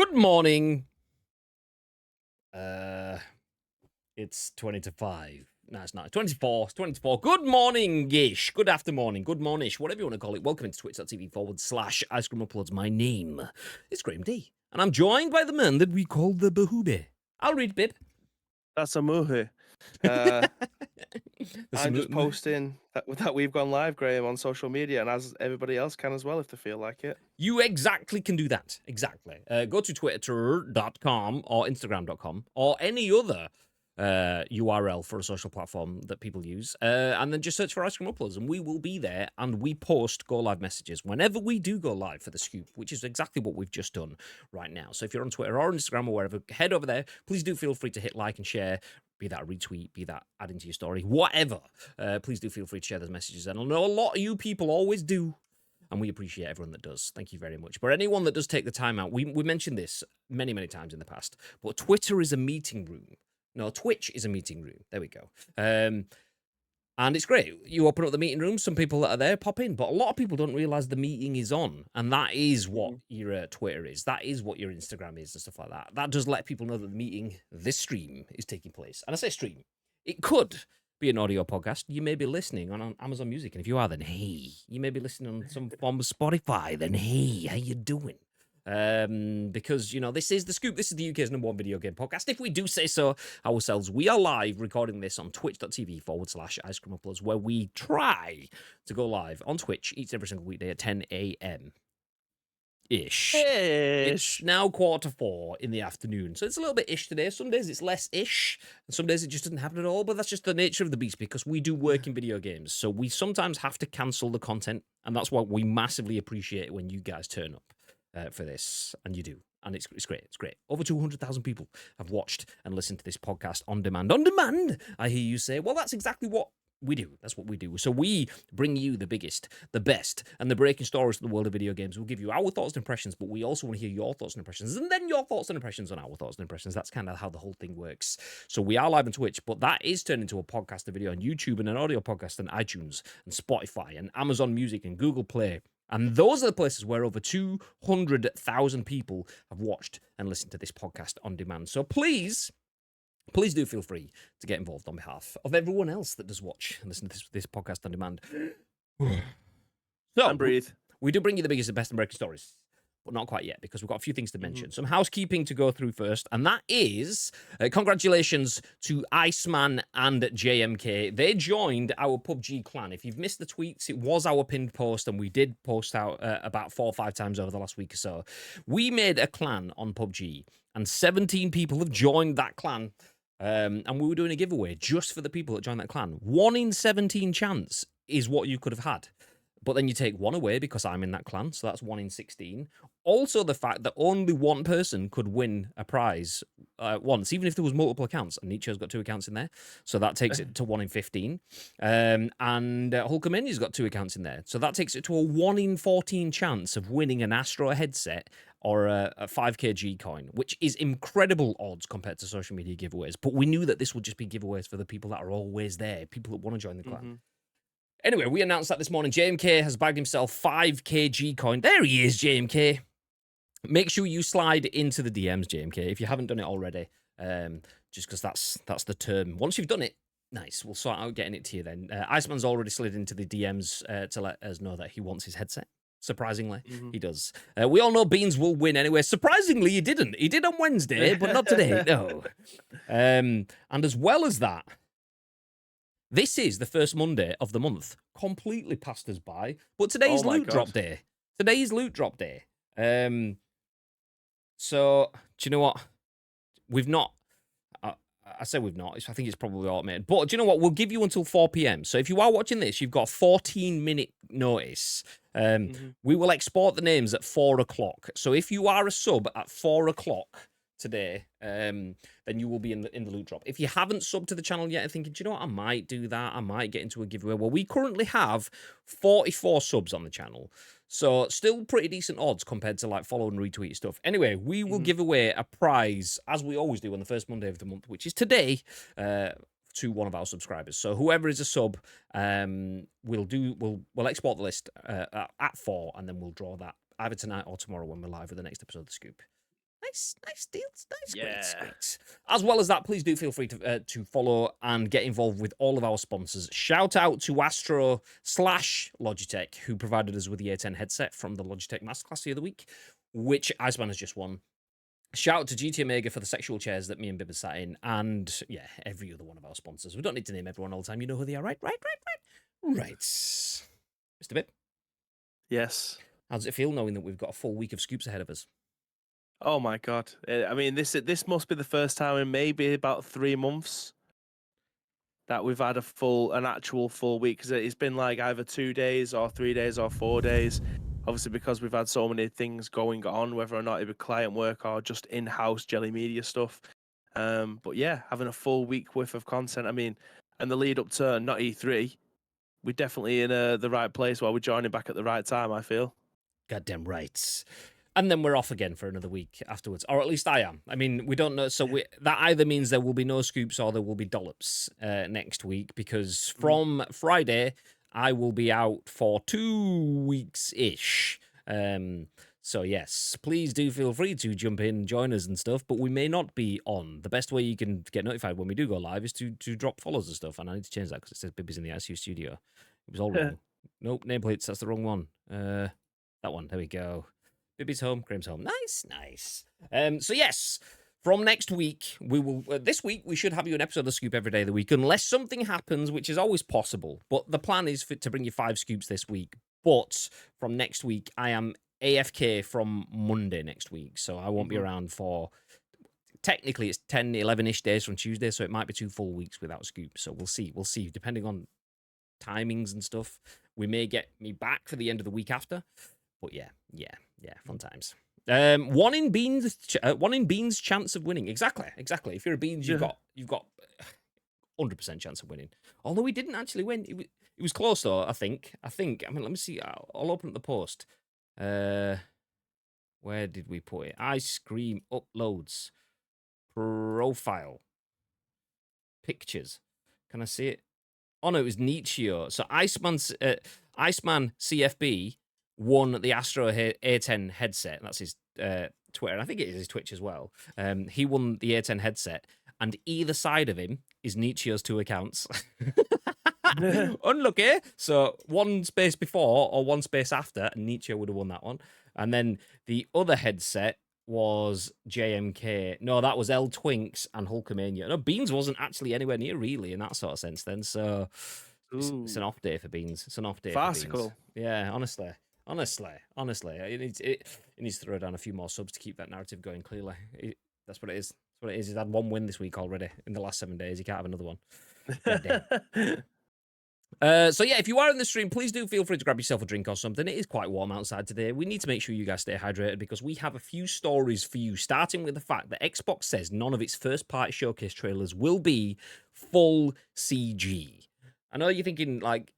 Good morning. It's 20 to 5. No, it's not. 24. It's 24. Good morning-ish. Good afternoon. Good morning-ish. Whatever you want to call it. Welcome into twitch.tv/Ice Cream Uploads. My name is Graham D. And I'm joined by the man that we call the Behoobe. I'll read, Bib. That's a muhu. I'm just posting that we've gone live, Graham, on social media, and as everybody else can as well if they feel like it. You exactly can do that. Exactly. Go to twitter.com or instagram.com or any other URL for a social platform that people use, and then just search for Ice Cream Uploads, and we will be there, and we post go live messages whenever we do go live for the scoop, which is exactly what we've just done right now. So if you're on Twitter or Instagram or wherever, head over there. Please do feel free to hit like and share, be that a retweet, be that adding to your story, whatever. Please do feel free to share those messages, and I know a lot of you people always do, and we appreciate everyone that does. Thank you very much. But anyone that does take the time out, we mentioned this many, many times in the past, but Twitter is a meeting room. No, Twitch is a meeting room. There we go. And it's great. You open up the meeting room, some people that are there pop in, but a lot of people don't realize the meeting is on. And that is what your Twitter is. That is what your Instagram is and stuff like that. That does let people know that the meeting, this stream, is taking place. And I say stream. It could be an audio podcast. You may be listening on Amazon Music. And if you are, then hey. You may be listening on some form of Spotify. Then hey, how you doing? Because, you know, this is The Scoop. This is the UK's #1 video game podcast. If we do say so ourselves, we are live recording this on twitch.tv/Ice Cream Uploads, where we try to go live on Twitch each and every single weekday at 10 a.m. Ish. It's now 3:45 in the afternoon, so it's a little bit ish today. Some days it's less ish, and some days it just doesn't happen at all, but that's just the nature of the beast because we do work in video games, so we sometimes have to cancel the content, and that's why we massively appreciate it when you guys turn up for this, and you do, and it's great. It's great. Over 200,000 people have watched and listened to this podcast on demand. On demand, I hear you say. Well, that's exactly what we do. That's what we do. So we bring you the biggest, the best, and the breaking stories of the world of video games. We'll give you our thoughts and impressions, but we also want to hear your thoughts and impressions, and then your thoughts and impressions on our thoughts and impressions. That's kind of how the whole thing works. So we are live on Twitch, but that is turned into a podcast, a video on YouTube, and an audio podcast on iTunes and Spotify and Amazon Music and Google Play. And those are the places where over 200,000 people have watched and listened to this podcast on demand. So please do feel free to get involved on behalf of everyone else that does watch and listen to this podcast on demand. So, and breathe. We do bring you the biggest and best and breaking stories, but not quite yet, because we've got a few things to mention. Some housekeeping to go through first, and that is congratulations to Iceman and JMK. They joined our PUBG clan. If you've missed the tweets, it was our pinned post, and we did post out about 4 or 5 times over the last week or so. We made a clan on PUBG, and 17 people have joined that clan. And we were doing a giveaway just for the people that joined that clan. 1 in 17 chance is what you could have had. But then you take 1 away because I'm in that clan, so that's 1 in 16. Also, the fact that only 1 person could win a prize once, even if there was multiple accounts, and Nietzsche's got 2 accounts in there, so that takes it to 1 in 15. And Hulkamania's got 2 accounts in there, so that takes it to a 1 in 14 chance of winning an Astro headset or a 5k G coin, which is incredible odds compared to social media giveaways. But we knew that this would just be giveaways for the people that are always there, people that want to join the clan. Anyway, we announced that this morning. JMK has bagged himself 5k G coin. There he is, JMK. Make sure you slide into the DMs, JMK, if you haven't done it already. Just because that's the term. Once you've done it, nice. We'll sort out getting it to you then. Iceman's already slid into the DMs to let us know that he wants his headset. Surprisingly, he does. We all know Beans will win anyway. Surprisingly, he didn't. He did on Wednesday, but not today. No. And as well as that, this is the first Monday of the month. Completely passed us by. But today's loot drop day. Today's loot drop day. So, do you know what? We've not... I say we've not. I think it's probably automated. But do you know what? We'll give you until 4 p.m. So if you are watching this, you've got a 14-minute notice. We will export the names at 4 o'clock. So if you are a sub at 4 o'clock today, then you will be in the loot drop. If you haven't subbed to the channel yet and thinking, do you know what, I might do that, I might get into a giveaway. Well, we currently have 44 subs on the channel, so still pretty decent odds compared to like follow and retweet stuff. Anyway, we will give away a prize, as we always do on the first Monday of the month, which is today, to one of our subscribers. So whoever is a sub, we'll export the list at 4, and then we'll draw that either tonight or tomorrow when we're live with the next episode of The Scoop. Nice deals. Nice, Yeah. great. As well as that, please do feel free to follow and get involved with all of our sponsors. Shout out to Astro/Logitech, who provided us with the A10 headset from the Logitech Masterclass the other week, which Iceman has just won. Shout out to GT Omega for the sexual chairs that me and Bibba sat in, and yeah, every other one of our sponsors. We don't need to name everyone all the time. You know who they are, right? Right. Mr. Bib, Yes. how does it feel knowing that we've got a full week of scoops ahead of us? Oh my God. I mean, this must be the first time in maybe about 3 months that we've had an actual full week, because it's been like either 2 days or 3 days or 4 days. Obviously, because we've had so many things going on, whether or not it be client work or just in-house Jelly Media stuff. But yeah, having a full week worth of content. I mean, and the lead up to not E3, we're definitely in the right place while we're joining back at the right time, I feel. Goddamn right. And then we're off again for another week afterwards, or at least I am. I mean, we don't know. So that either means there will be no scoops or there will be dollops next week, because from Friday, I will be out for 2 weeks-ish. So yes, please do feel free to jump in and join us and stuff, but we may not be on. The best way you can get notified when we do go live is to drop follows and stuff, and I need to change that because it says Bibby's in the ICU studio. It was all wrong. Nope, nameplates, that's the wrong one. That one, there we go. Bibby's home, Graham's home. Nice. So yes, from next week, we will. This week, we should have you an episode of Scoop every day of the week, unless something happens, which is always possible. But the plan is to bring you 5 scoops this week. But from next week, I am AFK from Monday next week, so I won't be around for. Technically, it's 10, 11-ish days from Tuesday, so it might be 2 full weeks without Scoop. So we'll see. Depending on timings and stuff, we may get me back for the end of the week after. But yeah, fun times. One in Beans' chance of winning. Exactly. If you're a Beans, you've got 100% chance of winning. Although he didn't actually win. It was close though. I think. I mean, let me see. I'll open up the post. Where did we put it? Ice Cream uploads profile pictures. Can I see it? Oh no, it was Nietzsche. So Iceman CFB won the Astro A10 headset. That's his Twitter. And I think it is his Twitch as well. He won the A10 headset, and either side of him is Nietzsche's 2 accounts. Unlucky. So 1 space before or 1 space after, and Nietzsche would have won that one. And then the other headset was JMK. No, that was L Twinks and Hulkamania. No, Beans wasn't actually anywhere near really in that sort of sense then. So it's an off day for Beans. It's an off day Farcical. for Beans. Yeah, honestly. It needs to throw down a few more subs to keep that narrative going, clearly. That's what it is. He's had 1 win this week already in the last 7 days. He can't have another one. So yeah, if you are in the stream, please do feel free to grab yourself a drink or something. It is quite warm outside today. We need to make sure you guys stay hydrated, because we have a few stories for you, starting with the fact that Xbox says none of its first-party showcase trailers will be full CG. I know you're thinking, like,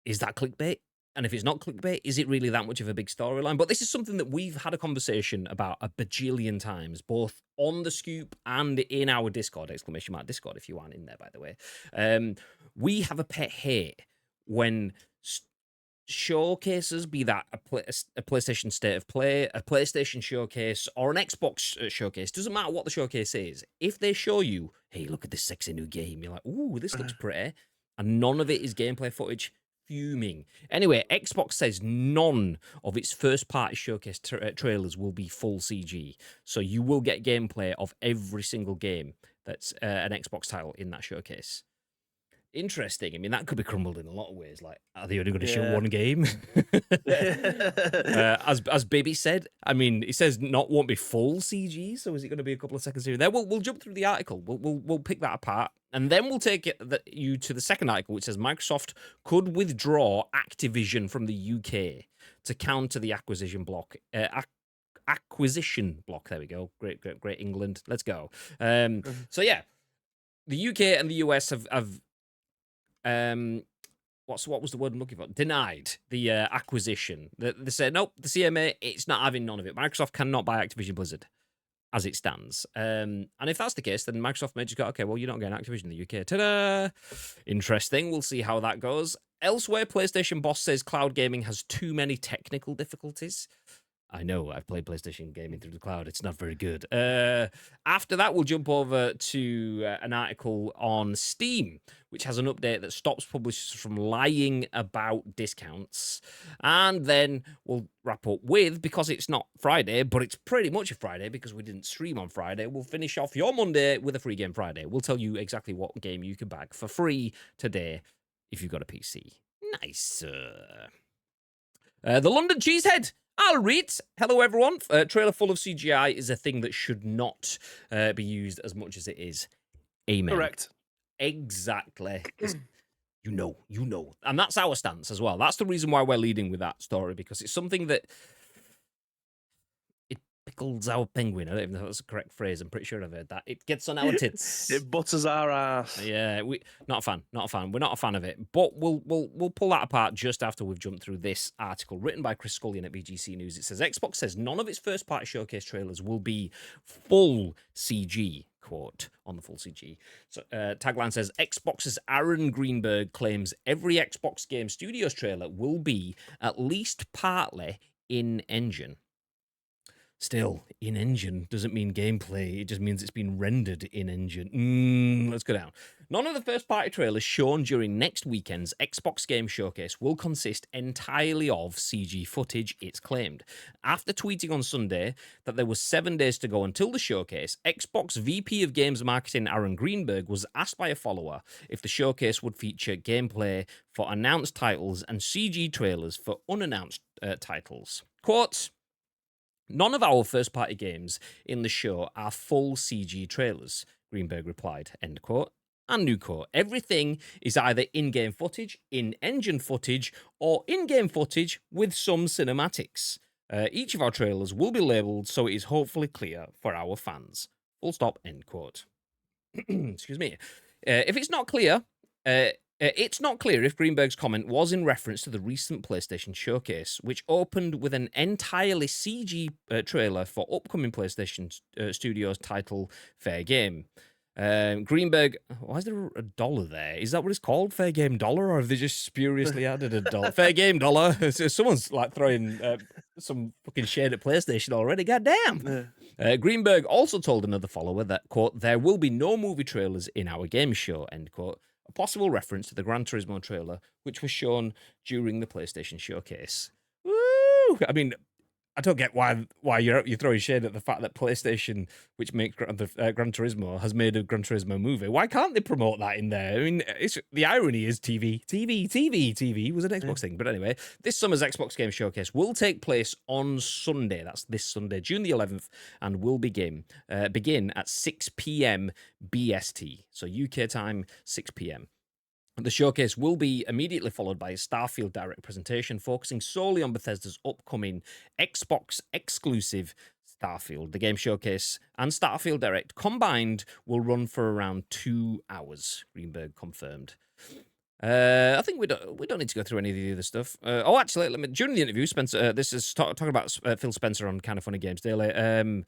is that clickbait? And if it's not clickbait, is it really that much of a big storyline? But this is something that we've had a conversation about a bajillion times, both on the Scoop and in our Discord, !Discord, if you aren't in there, by the way. We have a pet hate when showcases, be that a PlayStation State of Play, a PlayStation showcase, or an Xbox showcase, doesn't matter what the showcase is. If they show you, hey, look at this sexy new game, you're like, ooh, this looks pretty, and none of it is gameplay footage, fuming. Anyway, Xbox says none of its first-party showcase trailers will be full CG, so you will get gameplay of every single game that's an Xbox title in that showcase. Interesting. I mean, that could be crumbled in a lot of ways. Like, are they only going to show 1 game? As Baby said, I mean, he says won't be full CG, so is it going to be a couple of seconds here and there? We'll jump through the article. We'll pick that apart, and then we'll take you to the second article, which says Microsoft could withdraw Activision from the UK to counter the acquisition block. Acquisition block. There we go. Great England. Let's go. So yeah, the UK and the US have what was the word I'm looking for? Denied the acquisition. They said nope. The CMA, it's not having none of it. Microsoft cannot buy Activision Blizzard as it stands. And if that's the case, then Microsoft may just go, okay, well, you're not getting Activision in the UK. Ta-da! Interesting. We'll see how that goes. Elsewhere, PlayStation boss says cloud gaming has too many technical difficulties. I know, I've played PlayStation gaming through the cloud. It's not very good. After that, we'll jump over to an article on Steam, which has an update that stops publishers from lying about discounts. And then we'll wrap up with, because it's not Friday, but it's pretty much a Friday because we didn't stream on Friday, we'll finish off your Monday with a free game Friday. We'll tell you exactly what game you can bag for free today if you've got a PC. Nice. The London Cheesehead. I'll read. Hello, everyone. Trailer full of CGI is a thing that should not be used as much as it is. Amen. Correct. Exactly. You know. And that's our stance as well. That's the reason why we're leading with that story, because it's something that it pickles our penguin. I don't even know if that's the correct phrase. I'm pretty sure I've heard that. It gets on our tits. It butters our ass. Yeah, not a fan. We're not a fan of it. But we'll pull that apart just after we've jumped through this article written by Chris Scullion at BGC News. It says Xbox says none of its first-party showcase trailers will be full CG. Quote on the full CG. So tagline says Xbox's Aaron Greenberg claims every Xbox Game Studios trailer will be at least partly in-engine. Still, in-engine doesn't mean gameplay. It just means it's been rendered in-engine. Let's go down. None of the first-party trailers shown during next weekend's Xbox Game Showcase will consist entirely of CG footage, it's claimed. After tweeting on Sunday that there was 7 days to go until the showcase, Xbox VP of Games Marketing Aaron Greenberg was asked by a follower if the showcase would feature gameplay for announced titles and CG trailers for unannounced titles. Quote, none of our first-party games in the show are full CG trailers, Greenberg replied, end quote. And new quote, everything is either in-game footage, in-engine footage, or in-game footage with some cinematics. Each of our trailers will be labelled so it is hopefully clear for our fans. Full stop, end quote. Excuse me. If it's not clear... it's not clear if Greenberg's comment was in reference to the recent PlayStation showcase, which opened with an entirely CG trailer for upcoming PlayStation Studios title Fair Game. Greenberg, why is there a dollar there? Is that what it's called? Fair Game Dollar? Or have they just spuriously added a dollar? Fair Game Dollar. Someone's like throwing some fucking shade at PlayStation already. Goddamn. Greenberg also told another follower that, quote, there will be no movie trailers in our game show, end quote. A possible reference to the Gran Turismo trailer, which was shown during the PlayStation showcase. Woo! I mean, I don't get why you're throwing shade at the fact that PlayStation, which makes Gran Turismo, has made a Gran Turismo movie. Why can't they promote that in there? I mean, the irony is TV was an Xbox thing. But anyway, this summer's Xbox Game Showcase will take place on Sunday. That's this Sunday, June the 11th, and will begin at 6 p.m. BST. So UK time, 6 p.m. The showcase will be immediately followed by a Starfield Direct presentation focusing solely on Bethesda's upcoming Xbox exclusive Starfield. The game showcase and Starfield Direct combined will run for around 2 hours, Greenberg confirmed. I think we don't need to go through any of the other stuff. Actually, during the interview, Spencer, this is talking about Phil Spencer on Kind of Funny Games Daily.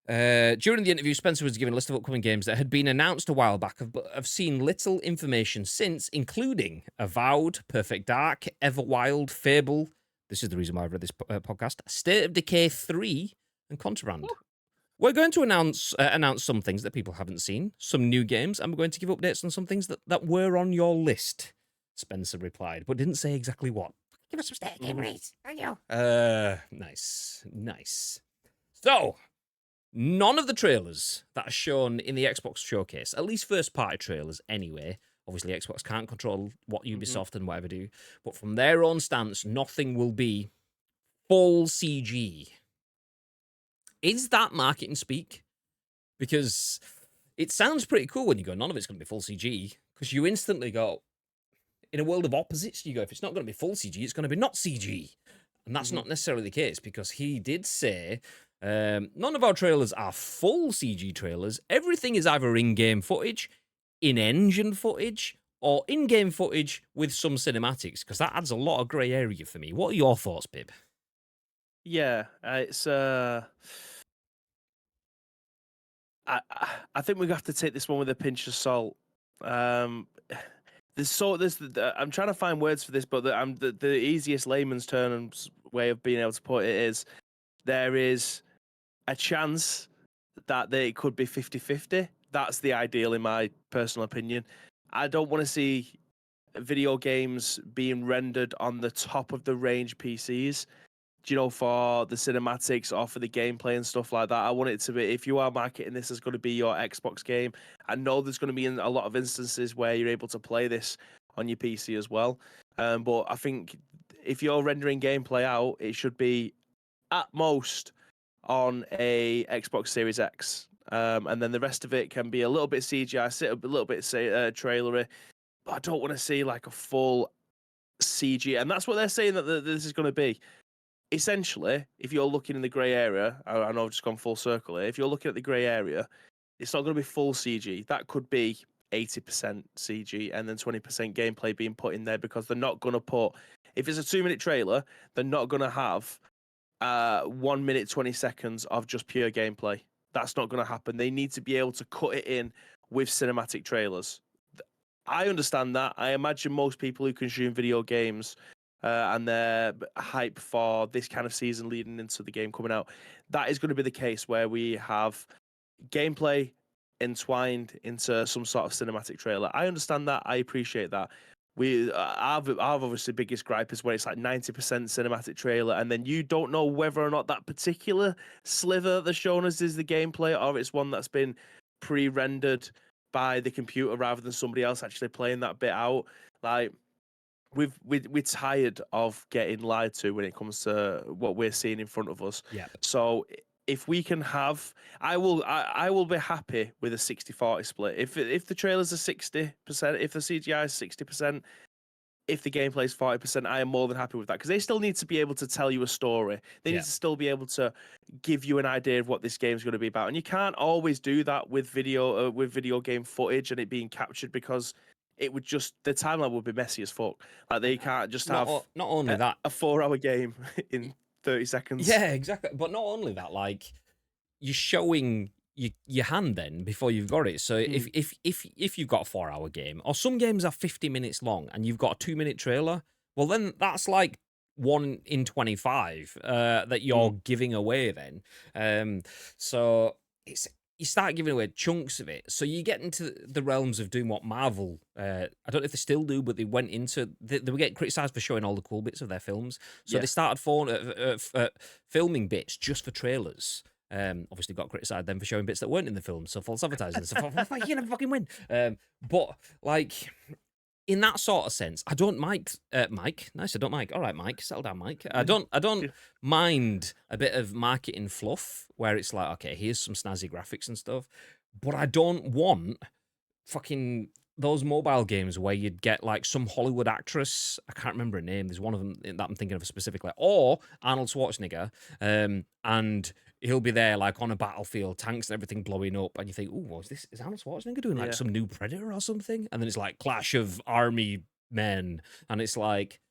During the interview, Spencer was given a list of upcoming games that had been announced a while back, but have seen little information since, including Avowed, Perfect Dark, Everwild, Fable. This is the reason why I've read this podcast. State of Decay 3 and Contraband. Ooh. We're going to announce some things that people haven't seen, some new games, and we're going to give updates on some things that were on your list, Spencer replied, but didn't say exactly what. Give us some State of Decay, please. Thank you. Nice. So... none of the trailers that are shown in the Xbox showcase, at least first-party trailers anyway, obviously Xbox can't control what Ubisoft and whatever do, but from their own stance, nothing will be full CG. Is that marketing speak? Because it sounds pretty cool when you go, none of it's going to be full CG, because you instantly go, in a world of opposites, you go, if it's not going to be full CG, it's going to be not CG. And that's not necessarily the case, because he did say... none of our trailers are full CG trailers. Everything is either in-game footage, in-engine footage, or in-game footage with some cinematics, because that adds a lot of grey area for me. What are your thoughts, Bib? Yeah, it's... I think we have to take this one with a pinch of salt. I'm trying to find words for this, but the easiest layman's terms way of being able to put it is there is a chance that it could be 50-50. That's the ideal, in my personal opinion. I don't want to see video games being rendered on the top of the range PCs, for the cinematics or for the gameplay and stuff like that. I want it to be, if you are marketing this as going to be your Xbox game, I know there's going to be a lot of instances where you're able to play this on your PC as well. But I think if you're rendering gameplay out, it should be at most on a Xbox Series X. And then the rest of it can be a little bit CGI, a little bit trailery. But I don't want to see like a full CG. And that's what they're saying that this is going to be. Essentially, if you're looking in the grey area, I know I've just gone full circle here. If you're looking at the grey area, it's not going to be full CG. That could be 80% CG and then 20% gameplay being put in there, because they're not going to put, if it's a 2-minute trailer, they're not going to have 1 minute 20 seconds of just pure gameplay. That's not going to happen. They need to be able to cut it in with cinematic trailers. I understand that. I imagine most people who consume video games and their hype for this kind of season leading into the game coming out, that is going to be the case where we have gameplay entwined into some sort of cinematic trailer. I understand that. I appreciate that. I've obviously biggest gripe is where it's like 90% cinematic trailer, and then you don't know whether or not that particular sliver they're showing us is the gameplay, or it's one that's been pre-rendered by the computer rather than somebody else actually playing that bit out. Like, we're tired of getting lied to when it comes to what we're seeing in front of us. Yeah. So if we can have, I will be happy with a 60-40 split. If the trailers are 60%, if the CGI is 60%, if the gameplay is 40%, I am more than happy with that, because they still need to be able to tell you a story. They need to still be able to give you an idea of what this game's going to be about, and you can't always do that with video game footage and it being captured, because it would just, the timeline would be messy as fuck. Like, they can't just have not only that, a 4-hour game in 30 seconds. Yeah, exactly. But not only that, like, you're showing your hand then before you've got it. So if you've got a 4-hour game, or some games are 50 minutes long and you've got a 2-minute trailer, well then that's like 1 in 25 that you're giving away then. So you start giving away chunks of it. So you get into the realms of doing what Marvel, I don't know if they still do, but they went into, they were getting criticised for showing all the cool bits of their films. So they started filming bits just for trailers. Obviously got criticised then for showing bits that weren't in the film, so false advertising. So you never fucking win. But like, in that sort of sense, I don't Mike. Nice, I don't Mike. All right, Mike, settle down, Mike. I don't mind a bit of marketing fluff where it's like, okay, here's some snazzy graphics and stuff, but I don't want fucking those mobile games where you'd get like some Hollywood actress, I can't remember her name, there's one of them that I'm thinking of specifically, or Arnold Schwarzenegger, and he'll be there like on a battlefield, tanks and everything blowing up, and you think, oh, is Arnold Schwarzenegger doing like some new Predator or something? And then it's like clash of army men, and it's like,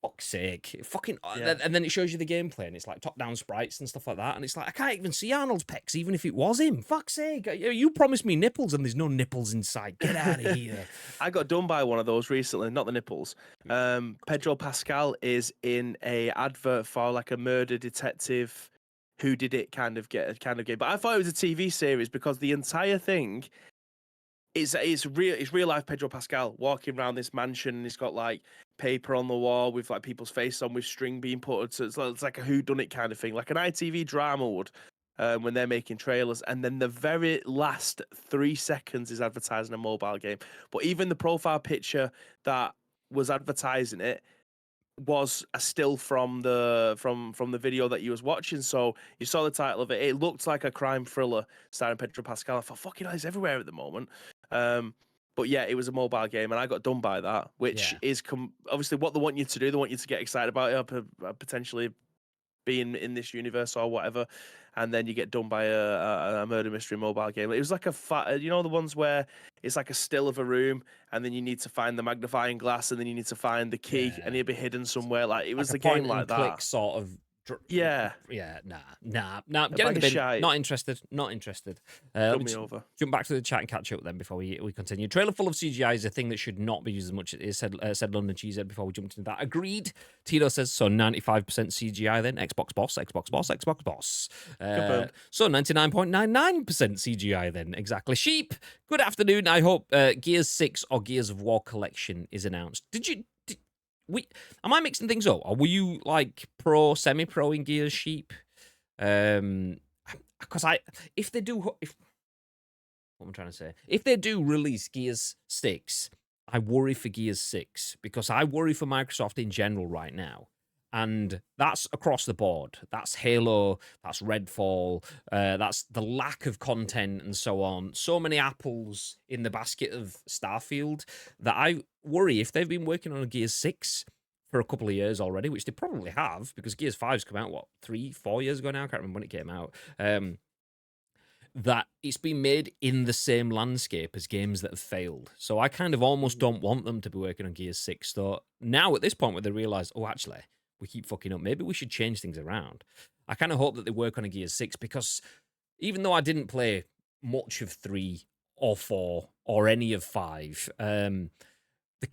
fuck's sake, fucking, and then it shows you the gameplay, and it's like top-down sprites and stuff like that, and it's like, I can't even see Arnold's pecs, even if it was him. Fuck's sake, you promised me nipples, and there's no nipples inside. Get out of here. I got done by one of those recently, not the nipples. Pedro Pascal is in a advert for like a murder detective who did it kind of game. But I thought it was a TV series, because the entire thing is real life Pedro Pascal walking around this mansion, and he's got like paper on the wall with like people's faces on, with string being put. So it's like a whodunit kind of thing, like an ITV drama would when they're making trailers. And then the very last 3 seconds is advertising a mobile game. But even the profile picture that was advertising it was a still from the video that you was watching. So you saw the title of it. It looked like a crime thriller starring Pedro Pascal. I thought, fucking hell, he's everywhere at the moment. But yeah, it was a mobile game, and I got done by that, which is obviously what they want you to do. They want you to get excited about it, potentially being in this universe or whatever, and then you get done by a murder mystery mobile game. It was like the ones where it's like a still of a room, and then you need to find the magnifying glass, and then you need to find the key, and it'll be hidden somewhere. Like, it was like a game like that. click sort of Yeah. Yeah, nah. A Get in bag the of bin. shite. Not interested. Let Put me me over. jump back to the chat and catch up then before we continue. Trailer full of CGI is a thing that should not be used as much as it is, said London Cheesehead before we jumped into that. Agreed. Tito says, so 95% CGI then. Xbox boss. Confirmed. So 99.99% CGI then. Exactly. Sheep. Good afternoon. I hope Gears 6 or Gears of War Collection is announced. Am I mixing things up? Or were you like semi-pro in Gears, Sheep? Because if they do, what am I trying to say? If they do release Gears 6, I worry for Gears 6 because I worry for Microsoft in general right now. And that's across the board. That's Halo, that's Redfall, that's the lack of content and so on. So many apples in the basket of Starfield that I worry if they've been working on a Gears 6 for a couple of years already, which they probably have, because Gears 5's come out, what, 3-4 years ago now? I can't remember when it came out. That it's been made in the same landscape as games that have failed. So I kind of almost don't want them to be working on Gears 6. So now at this point where they realise, oh, actually, we keep fucking up, maybe we should change things around. I kind of hope that they work on a Gears 6 because even though I didn't play much of 3 or 4 or any of 5, the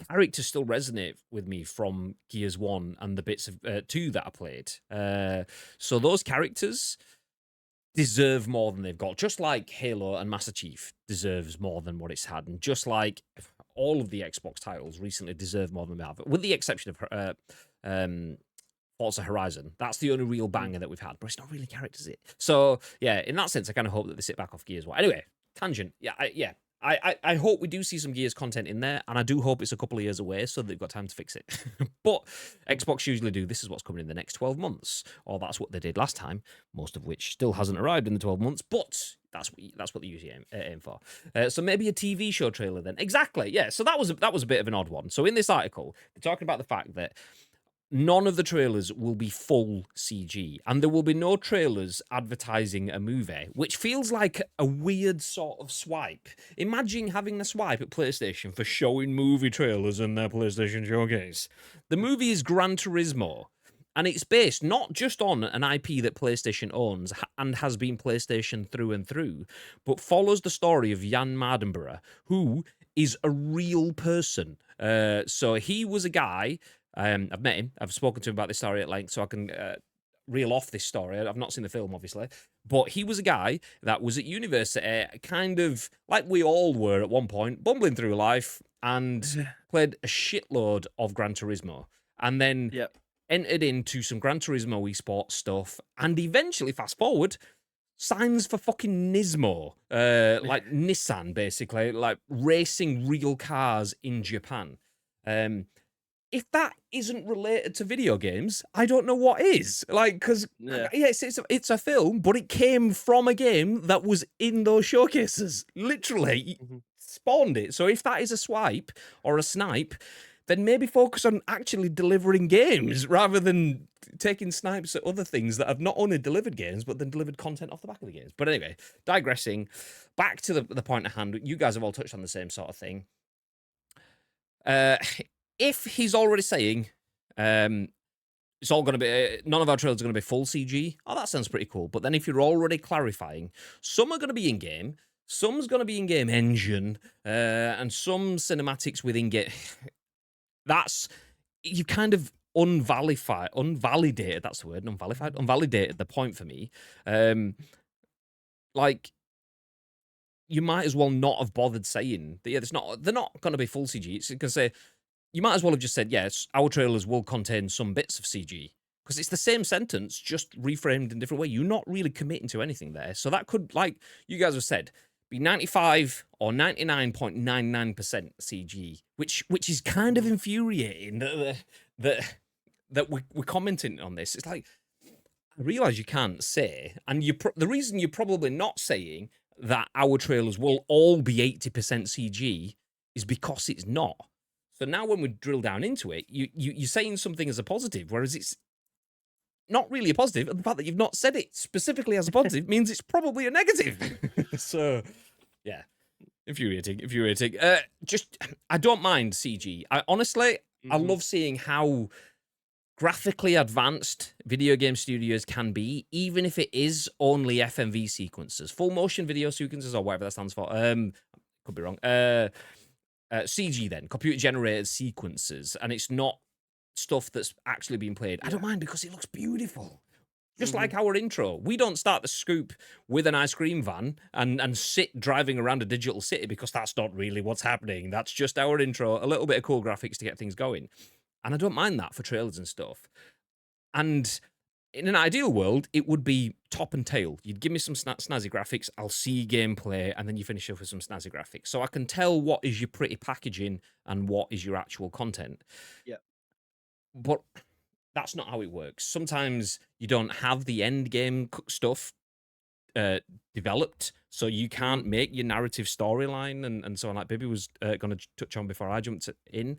characters still resonate with me from Gears 1 and the bits of 2 that I played. So those characters deserve more than they've got. Just like Halo and Master Chief deserves more than what it's had. And just like all of the Xbox titles recently deserve more than they have. With the exception of Forza Horizon. That's the only real banger that we've had. But it's not really characters, is it? So, yeah, in that sense, I kind of hope that they sit back off Gears 1. Anyway, tangent. I hope we do see some Gears content in there, and I do hope it's a couple of years away so they've got time to fix it. But Xbox usually do, this is what's coming in the next 12 months, or that's what they did last time, most of which still hasn't arrived in the 12 months, but that's what they usually aim for. So maybe a TV show trailer then. Exactly, yeah, so that was a bit of an odd one. So in this article, they're talking about the fact that none of the trailers will be full CG, and there will be no trailers advertising a movie, which feels like a weird sort of swipe. Imagine having a swipe at PlayStation for showing movie trailers in their PlayStation Showcase. The movie is Gran Turismo, and it's based not just on an IP that PlayStation owns and has been PlayStation through and through, but follows the story of Jan Mardenborough, who is a real person. So he was a guy. I've met him. I've spoken to him about this story at length, so I can reel off this story. I've not seen the film, obviously, but he was a guy that was at university, kind of like we all were at one point, bumbling through life, and played a shitload of Gran Turismo, and then entered into some Gran Turismo esports stuff, and eventually, fast forward, signs for fucking Nismo, like Nissan, basically, like racing real cars in Japan. If that isn't related to video games, I don't know what is. Like, because it's a film, but it came from a game that was in those showcases. Literally, spawned it. So if that is a swipe or a snipe, then maybe focus on actually delivering games rather than taking snipes at other things that have not only delivered games, but then delivered content off the back of the games. But anyway, digressing, back to the point at hand. You guys have all touched on the same sort of thing. If he's already saying it's all going to be, none of our trailers are going to be full CG, oh, that sounds pretty cool. But then if you're already clarifying, some are going to be in-game, some's going to be in-game engine, and some cinematics with in-game, that's, you kind of unvalidated, that's the word, unvalidated the point for me. Like, you might as well not have bothered saying that, yeah, they're not going to be full CG. It's going to say, you might as well have just said, yes, our trailers will contain some bits of CG. Because it's the same sentence, just reframed in a different way. You're not really committing to anything there. So that could, like you guys have said, be 95 or 99.99% CG, which is kind of infuriating that we're commenting on this. It's like, I realise you can't say, and the reason you're probably not saying that our trailers will all be 80% CG is because it's not. So now when we drill down into it, you're saying something as a positive, whereas it's not really a positive. And the fact that you've not said it specifically as a positive means it's probably a negative. So, yeah, infuriating. I don't mind CG. I honestly, I love seeing how graphically advanced video game studios can be, even if it is only FMV sequences, full motion video sequences, or whatever that stands for. Could be wrong. CG then, computer generated sequences, and it's not stuff that's actually being played. I don't mind because it looks beautiful. Just like our intro. We don't start the scoop with an ice cream van and sit driving around a digital city because that's not really what's happening. That's just our intro, a little bit of cool graphics to get things going. And I don't mind that for trailers and stuff. And in an ideal world, it would be top and tail. You'd give me some snazzy graphics, I'll see gameplay, and then you finish off with some snazzy graphics. So I can tell what is your pretty packaging and what is your actual content. Yeah. But that's not how it works. Sometimes you don't have the end game stuff developed, so you can't make your narrative storyline and so on, like Bibby was going to touch on before I jumped in.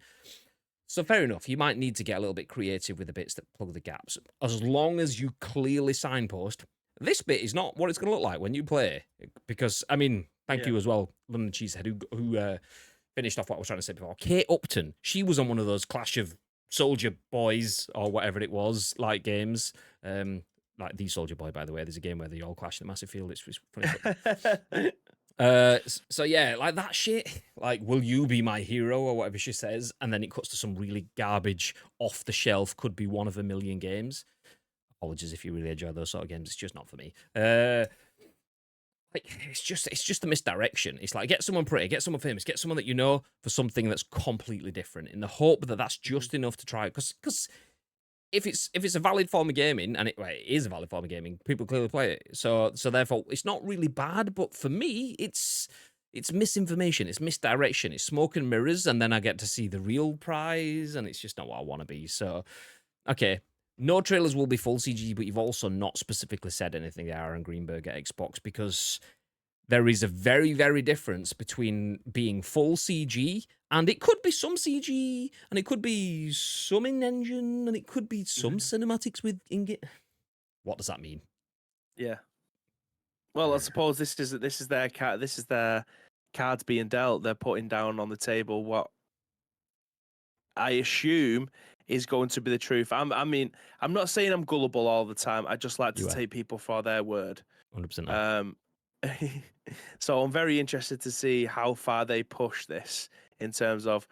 So fair enough, you might need to get a little bit creative with the bits that plug the gaps, as long as you clearly signpost, this bit is not what it's going to look like when you play. Because, I mean, thank you as well, London Cheesehead, who finished off what I was trying to say before. Kate Upton, she was on one of those Clash of Soldier Boys, or whatever it was, like games. Like The Soldier Boy, by the way. There's a game where they all clash in a massive field. It's funny. So yeah, like that shit, like, will you be my hero, or whatever she says, and then it cuts to some really garbage off the shelf, could be one of a million games. Apologies if you really enjoy those sort of games, it's just not for me. Like, it's just a misdirection. It's like, get someone pretty, get someone famous, get someone that you know for something that's completely different, in the hope that that's just enough to try. Because if it's a valid form of gaming, and it is a valid form of gaming, people clearly play it. So therefore, it's not really bad. But for me, it's misinformation, it's misdirection, it's smoke and mirrors, and then I get to see the real prize, and it's just not what I want to be. So, okay, no trailers will be full CG, but you've also not specifically said anything there, Aaron Greenberg at Xbox, because there is a very, very difference between being full CG, and it could be some CG, and it could be some in-engine, and it could be some cinematics with in-game. What does that mean? Yeah. Well, I suppose this is their cards being dealt. They're putting down on the table what I assume is going to be the truth. I mean, I'm not saying I'm gullible all the time. I just like to take people for their word. 100%. So I'm very interested to see how far they push this in terms of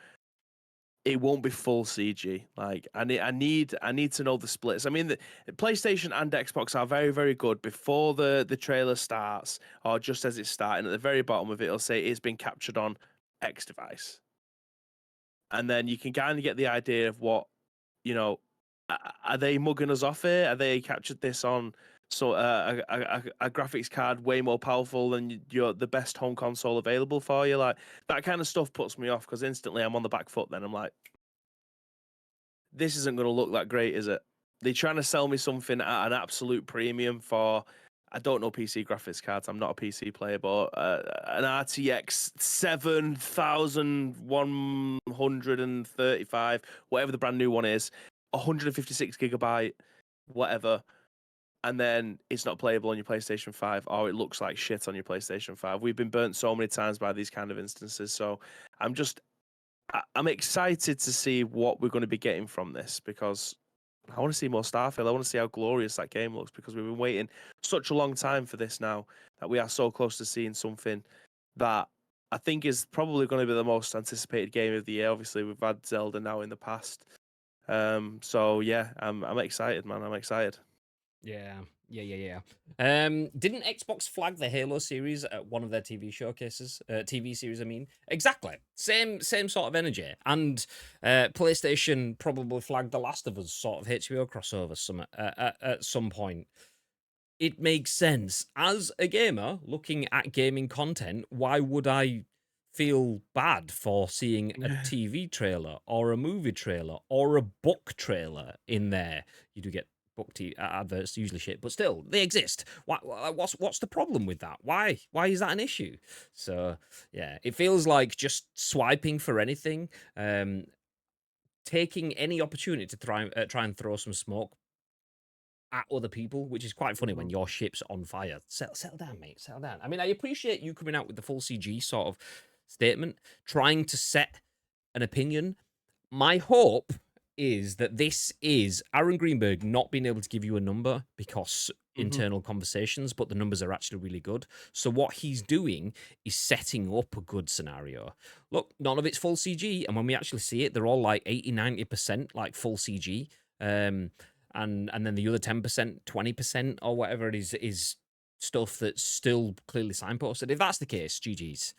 it won't be full CG. Like I need to know the splits. I mean, the PlayStation and Xbox are very, very good before the trailer starts, or just as it's starting. At the very bottom of it, it'll say it's been captured on X device, and then you can kind of get the idea of what, you know, are they mugging us off here? Are they captured this on a graphics card way more powerful than the best home console available for you? Like, that kind of stuff puts me off, because instantly I'm on the back foot. Then I'm like, this isn't going to look that great, is it? They're trying to sell me something at an absolute premium for, I don't know PC graphics cards. I'm not a PC player, but an RTX 7135, whatever the brand new one is, 156 gigabyte, whatever, and then it's not playable on your PlayStation 5, or it looks like shit on your PlayStation 5. We've been burnt so many times by these kind of instances. So I'm excited to see what we're going to be getting from this, because I want to see more Starfield. I want to see how glorious that game looks, because we've been waiting such a long time for this now, that we are so close to seeing something that I think is probably going to be the most anticipated game of the year. Obviously, we've had Zelda now in the past. So yeah, I'm excited, man. I'm excited. Yeah. Didn't Xbox flag the Halo series at one of their TV showcases? TV series, I mean. Exactly. Same sort of energy. And PlayStation probably flagged The Last of Us sort of HBO crossover at some point. It makes sense. As a gamer looking at gaming content, why would I feel bad for seeing a TV trailer or a movie trailer or a book trailer in there? You do get book adverts, usually shit, but still, they exist. What's the problem with that? Why is that an issue? So yeah, it feels like just swiping for anything, taking any opportunity to try and throw some smoke at other people, which is quite funny when your ship's on fire. Settle down, mate. Settle down. I mean, I appreciate you coming out with the full CG sort of statement, trying to set an opinion. My hope is that this is Aaron Greenberg not being able to give you a number because internal conversations, but the numbers are actually really good. So what he's doing is setting up a good scenario. Look, none of it's full CG, and when we actually see it, they're all like 80-90% like full CG. And then the other 10%, 20% or whatever it is stuff that's still clearly signposted. If that's the case, GG's.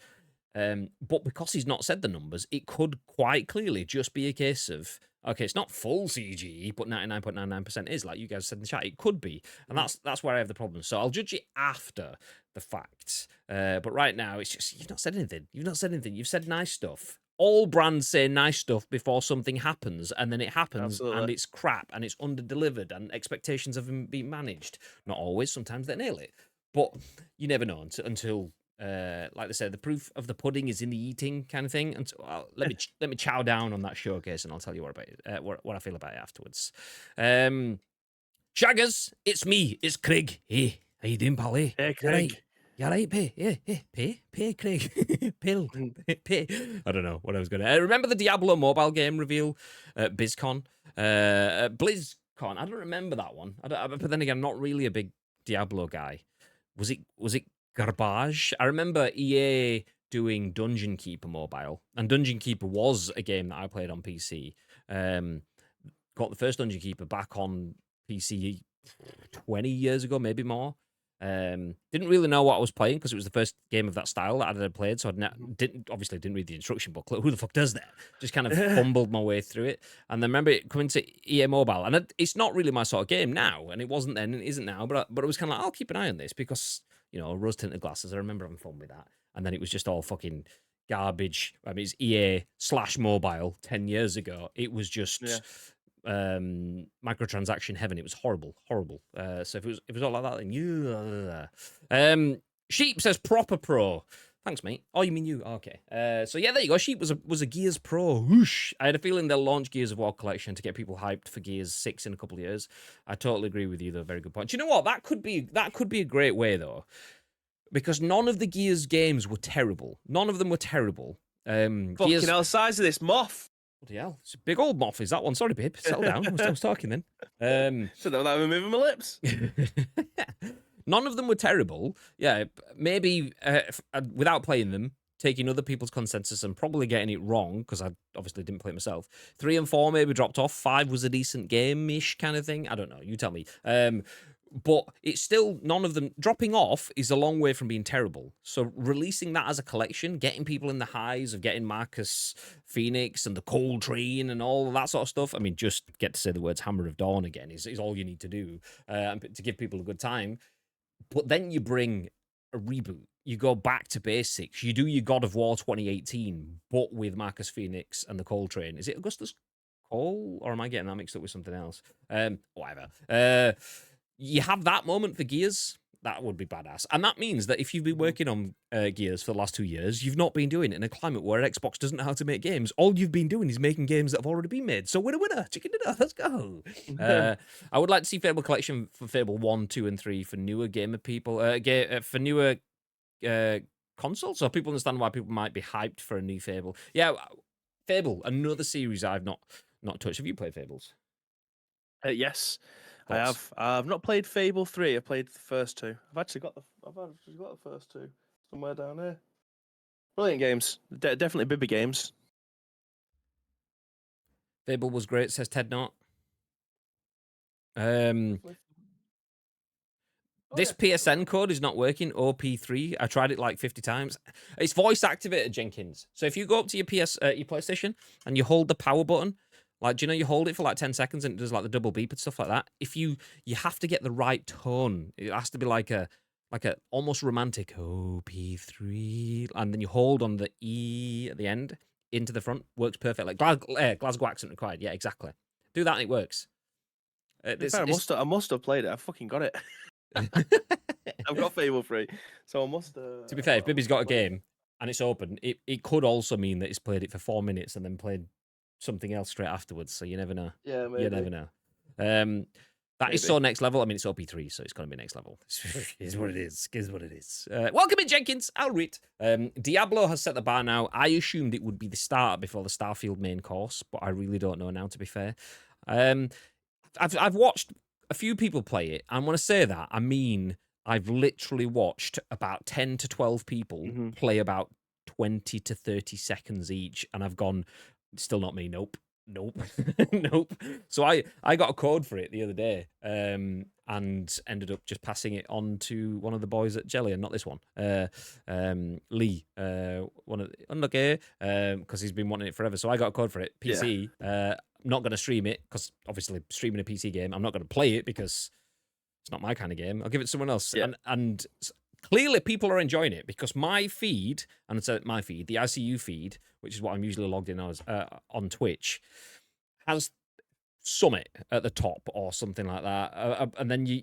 But because he's not said the numbers, it could quite clearly just be a case of, okay, it's not full CG, but 99.99% is, like you guys said in the chat. It could be, and that's where I have the problem. So I'll judge it after the fact. But right now, it's just, you've not said anything. You've not said anything. You've said nice stuff. All brands say nice stuff before something happens, and then it happens, and it's crap, and it's under-delivered, and expectations haven't been managed. Not always. Sometimes they nail it. But you never know until like they said, the proof of the pudding is in the eating, kind of thing. And so, let me chow down on that showcase, and I'll tell you what about it, what I feel about it afterwards. Shaggers, it's me, it's Craig. Hey, how you doing, pal? Hey, Craig. You all right, Pay? Yeah, Pay, Craig. Pill, Pay. I don't know what I was going to... remember the Diablo mobile game reveal at BlizzCon? BlizzCon, I don't remember that one. But then again, I'm not really a big Diablo guy. Was it garbage? I remember EA doing Dungeon Keeper mobile, and Dungeon Keeper was a game that I played on PC. Got the first Dungeon Keeper back on PC 20 years ago, maybe more. Didn't really know what I was playing because it was the first game of that style that I'd ever played, so didn't read the instruction booklet. Who the fuck does that? Just kind of fumbled my way through it, and then remember it coming to EA Mobile, and it's not really my sort of game now, and it wasn't then, and it isn't now, but it was kind of like, I'll keep an eye on this because, you know, rose tinted glasses. I remember having fun with that, and then it was just all fucking garbage. I mean, it's EA/mobile 10 years ago. It was just microtransaction heaven. It was horrible. So if it was all like that, then Sheep says proper pro. Thanks, mate. Oh, you mean you? Okay. So yeah, there you go. Sheep was a Gears Pro. Whoosh. I had a feeling they'll launch Gears of War Collection to get people hyped for Gears 6 in a couple of years. I totally agree with you, though. Very good point. Do you know what? That could be a great way, though, because none of the Gears games were terrible. None of them were terrible. Fucking hell, the size of this moth. Bloody hell. It's a big old moth, is that one? Sorry, babe. Settle down. I was talking then. So don't have me moving my lips. None of them were terrible. Yeah, maybe without playing them, taking other people's consensus and probably getting it wrong, because I obviously didn't play it myself. 3 and 4 maybe dropped off. 5 was a decent game-ish kind of thing. I don't know. You tell me. But it's still, none of them... Dropping off is a long way from being terrible. So releasing that as a collection, getting people in the highs of getting Marcus Phoenix and the Cold Train and all that sort of stuff. I mean, just get to say the words Hammer of Dawn again is all you need to do to give people a good time. But then you bring a reboot. You go back to basics. You do your God of War 2018, but with Marcus Phoenix and the Cold Train. Is it Augustus Cole? Or am I getting that mixed up with something else? Whatever. You have that moment for Gears, that would be badass. And that means that if you've been working on Gears for the last 2 years, you've not been doing it in a climate where Xbox doesn't know how to make games. All you've been doing is making games that have already been made. So winner, chicken dinner, let's go. I would like to see Fable Collection for Fable 1, 2, and 3 for newer gamer people, for newer consoles, so people understand why people might be hyped for a new Fable. Yeah, Fable, another series I've not touched. Have you played Fables? Yes. I have. I've not played Fable 3. I played the first 2. I've actually got the first 2 somewhere down here. Brilliant games. Definitely Bibby games. Fable was great, says Ted Knott. This PSN code is not working, OP3. I tried it like 50 times. It's voice activated, Jenkins. So if you go up to your PlayStation and you hold the power button, like, do you know you hold it for like 10 seconds and it does like the double beep and stuff like that? If you have to get the right tone. It has to be like a almost romantic OP3, and then you hold on the E at the end into the front. Works perfect. Like Glasgow accent required. Yeah, exactly. Do that and it works. I must have played it. I fucking got it. I've got Fable 3, so I must. To be fair, if Bibby's got a game and it's open, it could also mean that he's played it for 4 minutes and then played something else straight afterwards. So you never know. Yeah, maybe. You never know. That is maybe. so next level. I mean, it's OP3, so it's going to be next level. It is what it is. It is what it is. Welcome in, Jenkins. I'll read. Diablo has set the bar now. I assumed it would be the start before the Starfield main course, but I really don't know now, to be fair. I've watched a few people play it. And when I say that, I mean I've literally watched about 10 to 12 people play about 20 to 30 seconds each, and I've gone, still not me. Nope. Nope. So I got a code for it the other day, and ended up just passing it on to one of the boys at Jelly, and not this one, Lee, one of unlucky, because he's been wanting it forever. So I got a code for it, PC. I'm not going to stream it because obviously streaming a PC game, I'm not going to play it because it's not my kind of game. I'll give it to someone else, and clearly people are enjoying it because my feed, and it's my feed, the ICU feed, which is what I'm usually logged in as on Twitch, has Summit at the top or something like that. And then you,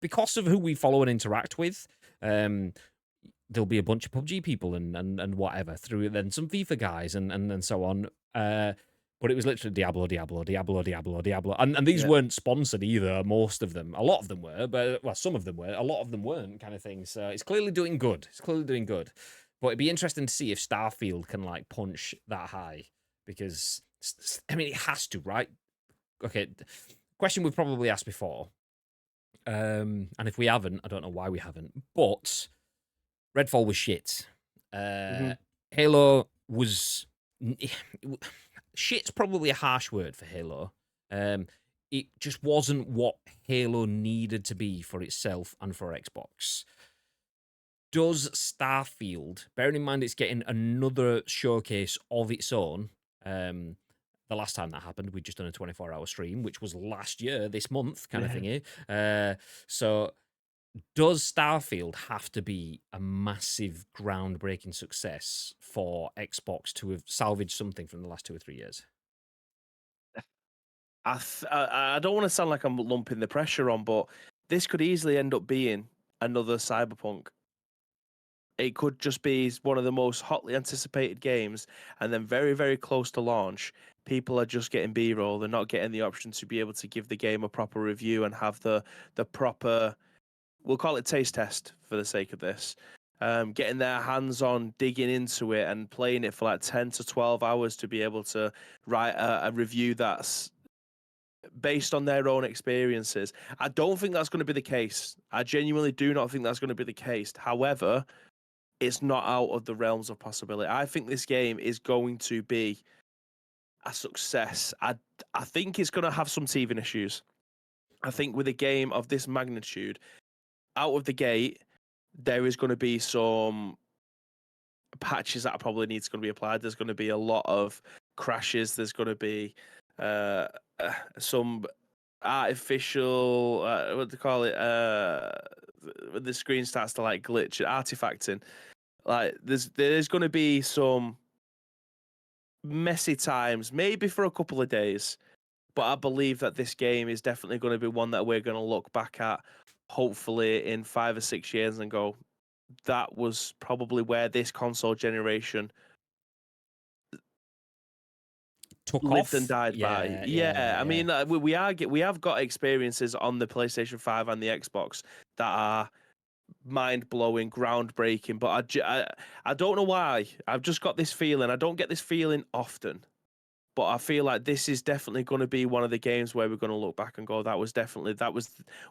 because of who we follow and interact with, there'll be a bunch of PUBG people and whatever through, then some FIFA guys and so on. But it was literally Diablo. And these weren't sponsored either, most of them. A lot of them were, but, well, some of them were. A lot of them weren't, kind of thing. So it's clearly doing good. But it'd be interesting to see if Starfield can, like, punch that high. Because, I mean, it has to, right? Okay, question we've probably asked before. And if we haven't, I don't know why we haven't. But Redfall was shit. Halo was... Shit's probably a harsh word for Halo. It just wasn't what Halo needed to be for itself and for Xbox. Does Starfield, bearing in mind it's getting another showcase of its own, the last time that happened, we'd just done a 24-hour stream, which was last year, this month, kind of thingy. So does Starfield have to be a massive, groundbreaking success for Xbox to have salvaged something from the last 2 or 3 years? I don't want to sound like I'm lumping the pressure on, but this could easily end up being another Cyberpunk. It could just be one of the most hotly anticipated games, and then very, very close to launch, people are just getting B-roll. They're not getting the option to be able to give the game a proper review and have the proper, we'll call it taste test for the sake of this. Getting their hands on, digging into it and playing it for like 10 to 12 hours to be able to write a review that's based on their own experiences. I don't think that's going to be the case. I genuinely do not think that's going to be the case. However, it's not out of the realms of possibility. I think this game is going to be a success. I think it's going to have some teething issues. I think with a game of this magnitude, out of the gate, there is going to be some patches that probably needs to be applied. There's going to be a lot of crashes. There's going to be some artificial, what do they call it? When the screen starts to like glitch, artifacting. Like there's going to be some messy times, maybe for a couple of days. But I believe that this game is definitely going to be one that we're going to look back at, hopefully in 5 or 6 years, and go, that was probably where this console generation lived and died by. I mean, we have got experiences on the PlayStation 5 and the Xbox that are mind-blowing, groundbreaking, but I don't know why. I've just got this feeling. I don't get this feeling often, but I feel like this is definitely going to be one of the games where we're going to look back and go, that was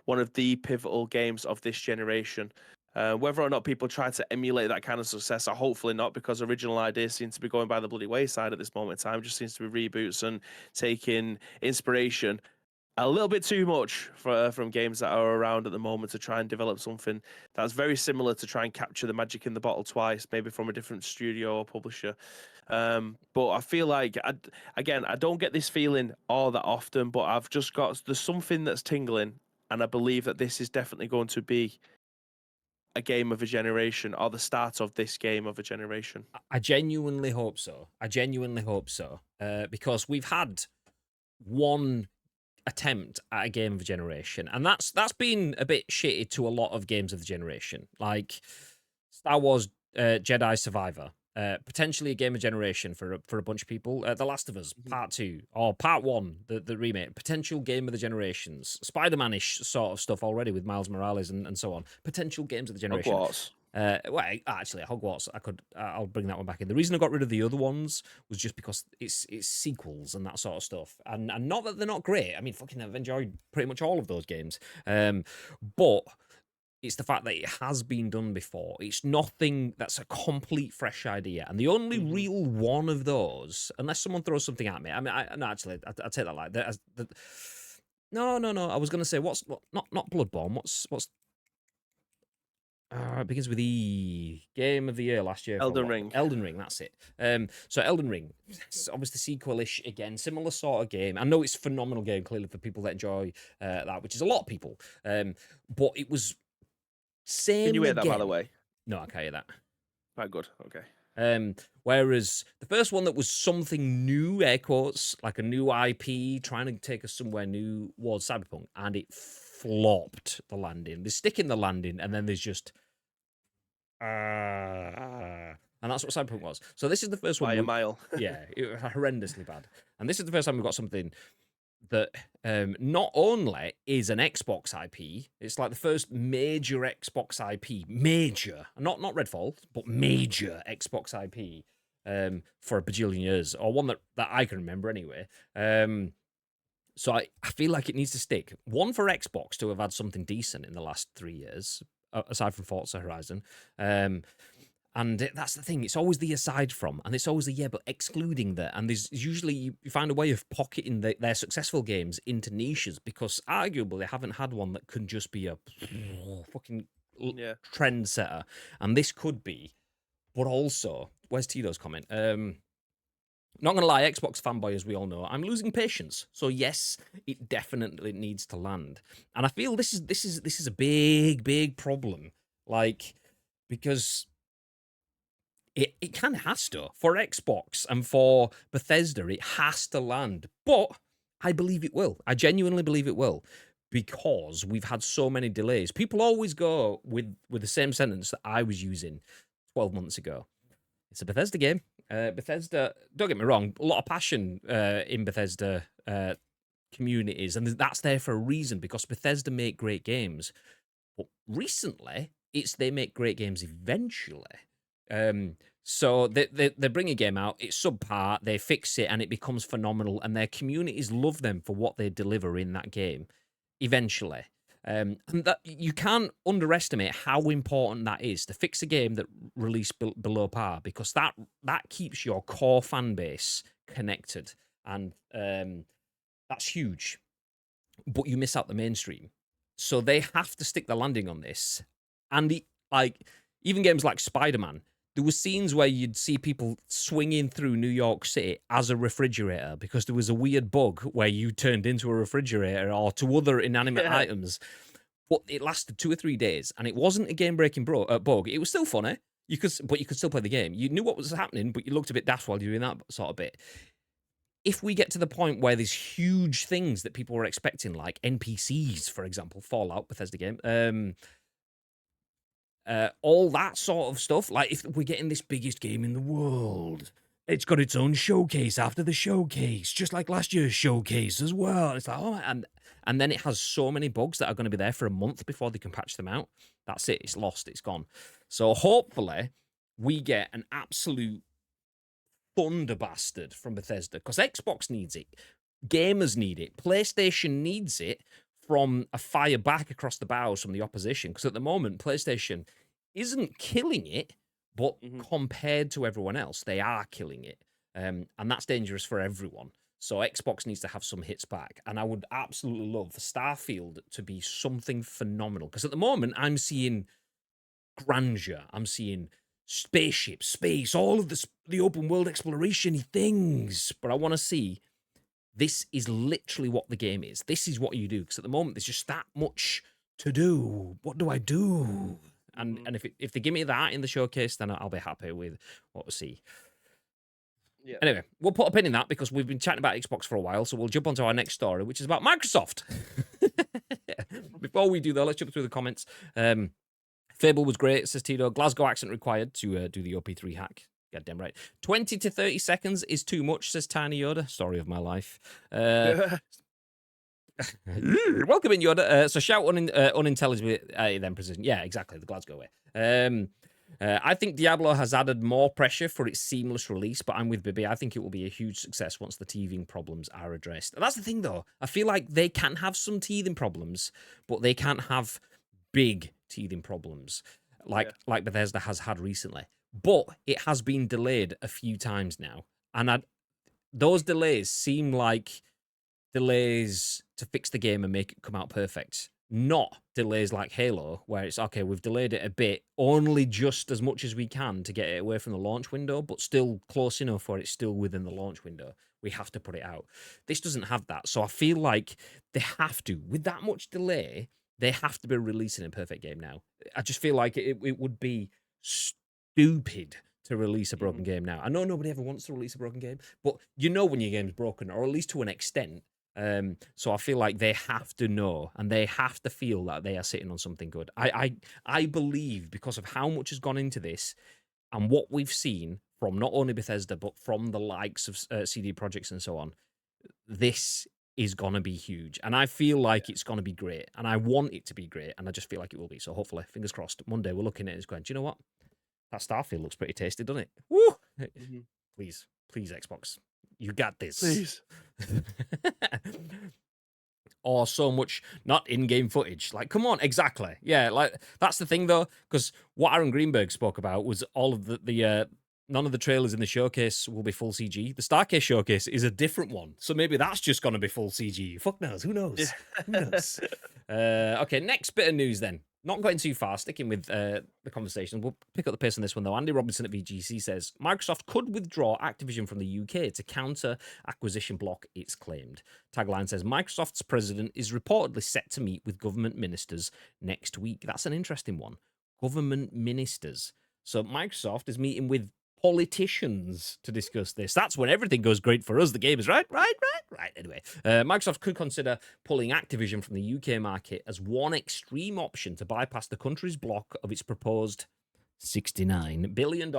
one of the pivotal games of this generation. Whether or not people try to emulate that kind of success, hopefully not, because original ideas seem to be going by the bloody wayside at this moment in time. It just seems to be reboots and taking inspiration a little bit too much from games that are around at the moment to try and develop something that's very similar, to try and capture the magic in the bottle twice, maybe from a different studio or publisher. But I feel like, I don't get this feeling all that often, but I've just got, there's something that's tingling, and I believe that this is definitely going to be a game of a generation, or the start of this game of a generation. I genuinely hope so. Because we've had one attempt at a game of a generation, and that's been a bit shitty to a lot of games of the generation, like Star Wars Jedi Survivor. potentially a game of generation for a bunch of people. The Last of Us Mhm. Part 2 or Part 1, the remake, potential game of the generations. Spider-Man-ish sort of stuff already with Miles Morales and so on. Potential games of the generation. Hogwarts. Well, actually, Hogwarts, I'll bring that one back in. The reason I got rid of the other ones was just because it's sequels and that sort of stuff, and not that they're not great. I mean, fucking, I've enjoyed pretty much all of those games, but it's the fact that it has been done before. It's nothing that's a complete fresh idea, and the only real one of those, unless someone throws something at me. I mean, no, actually, I take that like that. No. I was gonna say not Bloodborne. What's it begins with E. Game of the year last year. Elden Ring. Elden Ring, that's it. So Elden Ring, it's obviously sequel-ish again, similar sort of game. I know it's a phenomenal game, clearly, for people that enjoy that, which is a lot of people. But it was same Can you hear again. that, by the way? No, I can't hear that. Right, good. Okay. Whereas the first one that was something new, air quotes, like a new IP, trying to take us somewhere new, was Cyberpunk, and it flopped the landing. They stick in the landing, and then there's just and that's what Cyberpunk was. So this is the first one. By a mile. Yeah, it was horrendously bad. And this is the first time we've got something that not only is an Xbox IP, it's like the first major Xbox IP, major, not Redfall, but major Xbox IP for a bajillion years, or one that I can remember anyway. So I feel like it needs to stick. One, for Xbox to have had something decent in the last 3 years, aside from Forza Horizon. And that's the thing. It's always the aside from, and it's always the but excluding that. And there's usually, you find a way of pocketing their successful games into niches, because arguably they haven't had one that can just be a fucking trendsetter. And this could be. But also, where's Tito's comment? Not gonna lie, Xbox fanboy, as we all know, I'm losing patience. So yes, it definitely needs to land, and I feel this is a big problem, like, because it kind of has to for Xbox and for Bethesda. It has to land, but I believe it will. I genuinely believe it will, because we've had so many delays. People always go with the same sentence that I was using 12 months ago. It's a Bethesda game. Bethesda, don't get me wrong, a lot of passion in Bethesda communities, and that's there for a reason, because Bethesda make great games. But recently, it's they make great games eventually. So they bring a game out, it's subpar, they fix it, and it becomes phenomenal, and their communities love them for what they deliver in that game eventually. And that you can't underestimate how important that is, to fix a game that released below par, because that keeps your core fan base connected, and that's huge. But you miss out the mainstream, so they have to stick the landing on this. And even games like Spider-Man, there were scenes where you'd see people swinging through New York City as a refrigerator, because there was a weird bug where you turned into a refrigerator or to other inanimate items. But it lasted 2 or 3 days, and it wasn't a game-breaking bug. It was still funny. But you could still play the game. You knew what was happening, but you looked a bit daft while you were doing that sort of bit. If we get to the point where there's huge things that people were expecting, like NPCs, for example, Fallout, Bethesda game, all that sort of stuff. Like, if we're getting this biggest game in the world, it's got its own showcase after the showcase, just like last year's showcase as well. It's like, oh, and then it has so many bugs that are going to be there for a month before they can patch them out. That's it. It's lost. It's gone. So hopefully we get an absolute thunder bastard from Bethesda, because Xbox needs it. Gamers need it. PlayStation needs it from a fire back across the bows from the opposition, because at the moment, PlayStation isn't killing it, but compared to everyone else, they are killing it. And that's dangerous for everyone. So Xbox needs to have some hits back. And I would absolutely love for Starfield to be something phenomenal, because at the moment, I'm seeing grandeur. I'm seeing spaceships, space, all of the open world exploration things. But I want to see, this is literally what the game is. This is what you do. Because at the moment, there's just that much to do. What do I do? And if they give me that in the showcase, then I'll be happy with what we see. Yeah. Anyway, we'll put a pin in that, because we've been chatting about Xbox for a while, so we'll jump onto our next story, which is about Microsoft. Before we do, though, let's jump through the comments. Fable was great, says Tito. Glasgow accent required to do the OP3 hack. Goddamn right. 20 to 30 seconds is too much, says Tiny Yoda. Story of my life. Welcome in, Yoda. So shout unintelligibly, then precision. Yeah, exactly. The Glasgow way. I think Diablo has added more pressure for its seamless release, but I'm with Bibi. I think it will be a huge success once the teething problems are addressed. And that's the thing, though. I feel like they can have some teething problems, but they can't have big teething problems like Bethesda has had recently. But it has been delayed a few times now, and those delays seem like delays to fix the game and make it come out perfect. Not delays like Halo, where it's okay, we've delayed it a bit, only just as much as we can to get it away from the launch window, but still close enough where it's still within the launch window. We have to put it out. This doesn't have that. So I feel like they have to, with that much delay, they have to be releasing a perfect game now. I just feel like it would be stupid to release a broken game now. I know nobody ever wants to release a broken game, but you know when your game's broken, or at least to an extent. So I feel like they have to know and they have to feel that they are sitting on something good. I believe, because of how much has gone into this and what we've seen from not only Bethesda but from the likes of CD Projects and so on, this is gonna be huge, and I feel like it's gonna be great, and I want it to be great, and I just feel like it will be. So hopefully, fingers crossed, Monday we're looking at it and going, do you know what? That Starfield looks pretty tasty, doesn't it? Woo! Please, Xbox, you got this. Please. Or so much not in-game footage. Like, come on, exactly. Yeah, like that's the thing though, because what Aaron Greenberg spoke about was all of the none of the trailers in the showcase will be full CG. The Starcase showcase is a different one, so maybe that's just gonna be full CG. Fuck knows. Who knows? Who knows? Okay, next bit of news then. Not going too far, sticking with the conversation. We'll pick up the pace on this one, though. Andy Robinson at VGC says, Microsoft could withdraw Activision from the UK to counter acquisition block, it's claimed. Tagline says, Microsoft's president is reportedly set to meet with government ministers next week. That's an interesting one. Government ministers. So Microsoft is meeting with politicians to discuss this. That's when everything goes great for us. The game is right. Anyway, Microsoft could consider pulling Activision from the UK market as one extreme option to bypass the country's block of its proposed $69 billion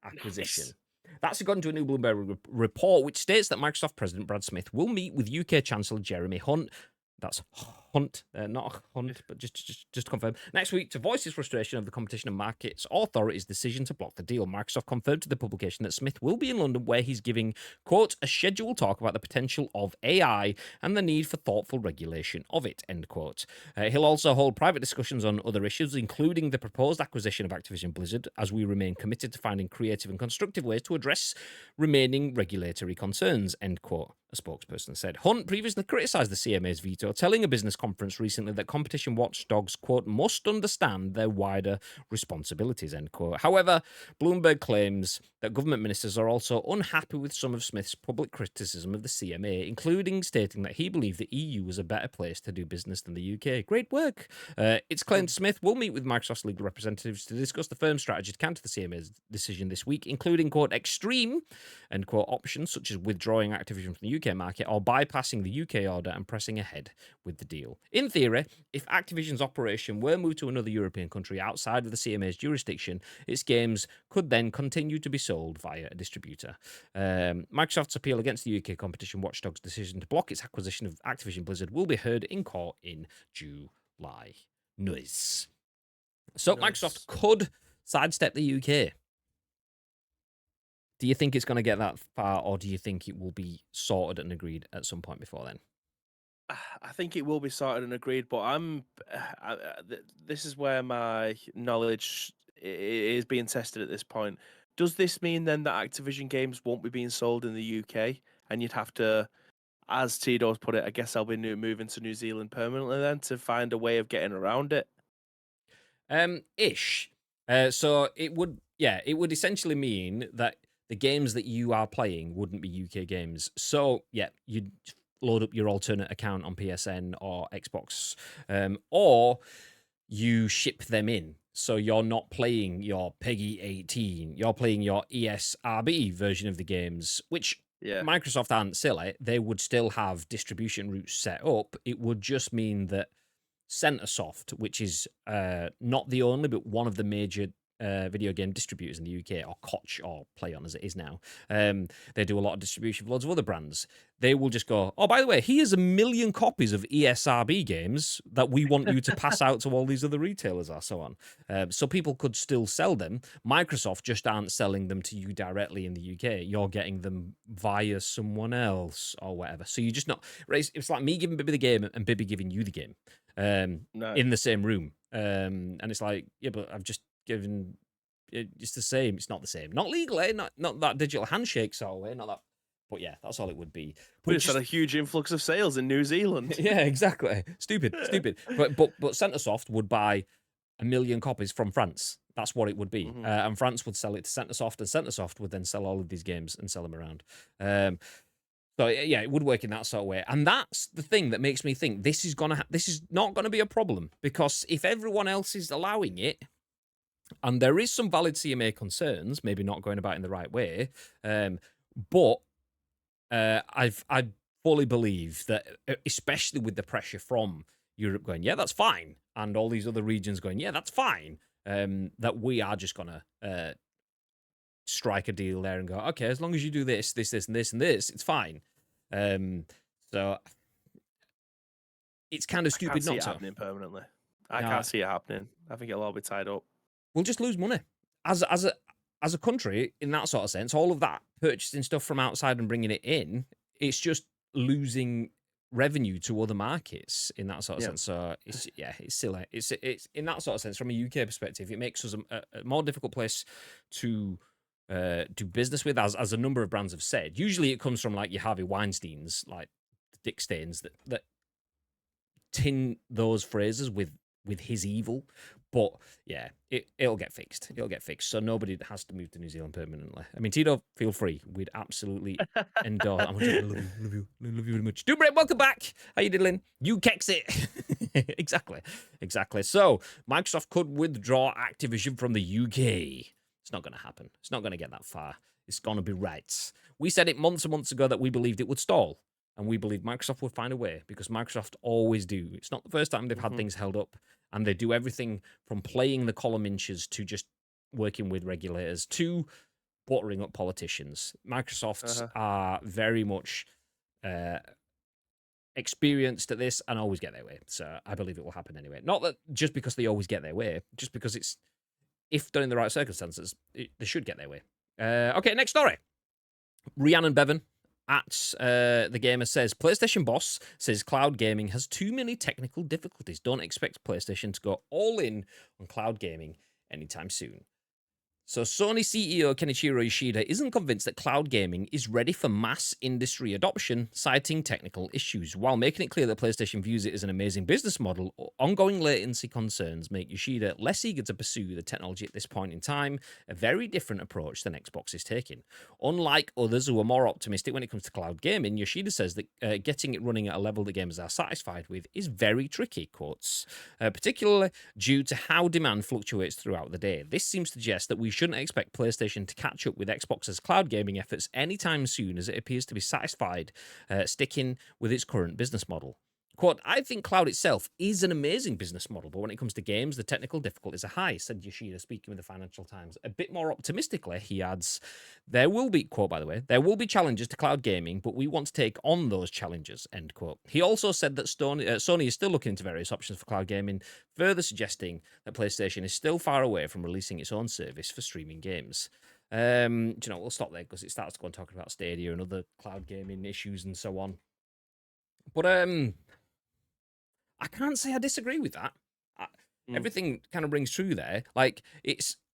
acquisition. Nice. That's according to a new Bloomberg report, which states that Microsoft President Brad Smith will meet with UK Chancellor Jeremy Hunt. That's Hunt, not Hunt, but just to confirm. Next week, to voice his frustration of the Competition and Markets Authority's decision to block the deal, Microsoft confirmed to the publication that Smith will be in London, where he's giving, quote, a scheduled talk about the potential of AI and the need for thoughtful regulation of it, end quote. He'll also hold private discussions on other issues, including the proposed acquisition of Activision Blizzard, as we remain committed to finding creative and constructive ways to address remaining regulatory concerns, end quote, a spokesperson said. Hunt previously criticised the CMA's veto, telling a business conference recently that competition watchdogs, quote, must understand their wider responsibilities, end quote. However, Bloomberg claims that government ministers are also unhappy with some of Smith's public criticism of the CMA, including stating that he believed the EU was a better place to do business than the UK. Great work. It's claimed Smith will meet with Microsoft's legal representatives to discuss the firm's strategy to counter the CMA's decision this week, including, quote, extreme, end quote, options such as withdrawing Activision from the UK market or bypassing the UK order and pressing ahead with the deal. In theory, if Activision's operation were moved to another European country outside of the CMA's jurisdiction, its games could then continue to be sold via a distributor. Microsoft's appeal against the UK competition watchdog's decision to block its acquisition of Activision Blizzard will be heard in court in July. Nice. So Microsoft could sidestep the UK. Do you think it's going to get that far, or do you think it will be sorted and agreed at some point before then? I think it will be sorted and agreed, but this is where my knowledge is being tested at this point. Does this mean then that Activision games won't be being sold in the UK, and you'd have to, as Tito's put it, I guess I'll be moving to New Zealand permanently then to find a way of getting around it? Ish. So it would essentially mean that the games that you are playing wouldn't be UK games. So yeah, you'd load up your alternate account on PSN or Xbox, or you ship them in. So you're not playing your PEGI 18, you're playing your ESRB version of the games, which Microsoft aren't silly. They would still have distribution routes set up. It would just mean that Centresoft, which is not the only, but one of the major video game distributors in the UK, or Koch, or PlayOn as it is now. They do a lot of distribution for loads of other brands. They will just go, oh, by the way, here's 1 million copies of ESRB games that we want you to pass out to all these other retailers, or so on. So people could still sell them. Microsoft just aren't selling them to you directly in the UK. You're getting them via someone else or whatever. So you're just not... It's like me giving Bibby the game and Bibby giving you the game No. in the same room. And it's like, yeah, but I've just given... It's the same. It's not the same. Not legally, not that digital handshake sort of way, not that... But yeah, that's all it would be. But it's had a huge influx of sales in New Zealand. Yeah, exactly. Stupid. But Centresoft would buy 1 million copies from France. That's what it would be. And France would sell it to Centresoft, and Centresoft would then sell all of these games and sell them around. So yeah, it would work in that sort of way. And that's the thing that makes me think this is not gonna be a problem, because if everyone else is allowing it, and there is some valid CMA concerns, maybe not going about it in the right way, but I fully believe that, especially with the pressure from Europe going, yeah, that's fine, and all these other regions going, yeah, that's fine, that we are just gonna strike a deal there and go, okay, as long as you do this, and this, and this, it's fine. So it's kind of stupid not to. I can't see it happening permanently. I can't see it happening. I think it'll all be tied up. We'll just lose money as a country in that sort of sense. All of that purchasing stuff from outside and bringing it in, it's just losing revenue to other markets in that sort of sense. So it's silly. It's in that sort of sense, from a UK perspective, it makes us a more difficult place to do business with, as a number of brands have said. Usually it comes from like your Harvey Weinsteins, like Dick Stains, that tin those phrases with his evil. But yeah, it'll get fixed. It'll get fixed. So nobody has to move to New Zealand permanently. I mean, Tito, feel free. We'd absolutely endorse. I love you very much. Doombraid, welcome back. How you diddling? You kex it. Exactly. So Microsoft could withdraw Activision from the UK. It's not going to happen. It's not going to get that far. It's going to be right. We said it months and months ago that we believed it would stall, and we believed Microsoft would find a way, because Microsoft always do. It's not the first time they've had things held up, and they do everything from playing the column inches to just working with regulators to buttering up politicians. Microsofts are very much experienced at this and always get their way. So I believe it will happen anyway. Not that just because they always get their way, just because it's, if done in the right circumstances, they should get their way. Okay, next story. RHIANNON BEVAN at the gamer says, PlayStation boss says cloud gaming has too many technical difficulties. Don't expect PlayStation to go all in on cloud gaming anytime soon. So Sony CEO Kenichiro Yoshida isn't convinced that cloud gaming is ready for mass industry adoption, citing technical issues. While making it clear that PlayStation views it as an amazing business model, ongoing latency concerns make Yoshida less eager to pursue the technology at this point in time, a very different approach than Xbox is taking. Unlike others who are more optimistic when it comes to cloud gaming, Yoshida says that getting it running at a level that gamers are satisfied with is very tricky, quotes, particularly due to how demand fluctuates throughout the day. This seems to suggest that we shouldn't expect PlayStation to catch up with Xbox's cloud gaming efforts anytime soon, as it appears to be satisfied sticking with its current business model. Quote, I think cloud itself is an amazing business model, but when it comes to games, the technical difficulties are high, said Yoshida, speaking with the Financial Times. A bit more optimistically, he adds, there will be, quote by the way, there will be challenges to cloud gaming, but we want to take on those challenges, end quote. He also said that Sony is still looking into various options for cloud gaming, further suggesting that PlayStation is still far away from releasing its own service for streaming games. We'll stop there because it starts to go on talking about Stadia and other cloud gaming issues and so on. But I can't say I disagree with that. Everything kind of rings true there. Like,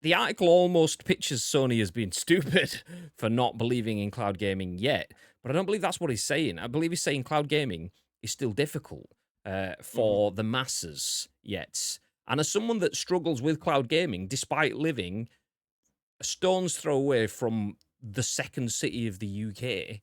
the article almost pictures Sony as being stupid for not believing in cloud gaming yet, but I don't believe that's what he's saying. I believe he's saying cloud gaming is still difficult for the masses yet. And as someone that struggles with cloud gaming, despite living a stone's throw away from the second city of the UK,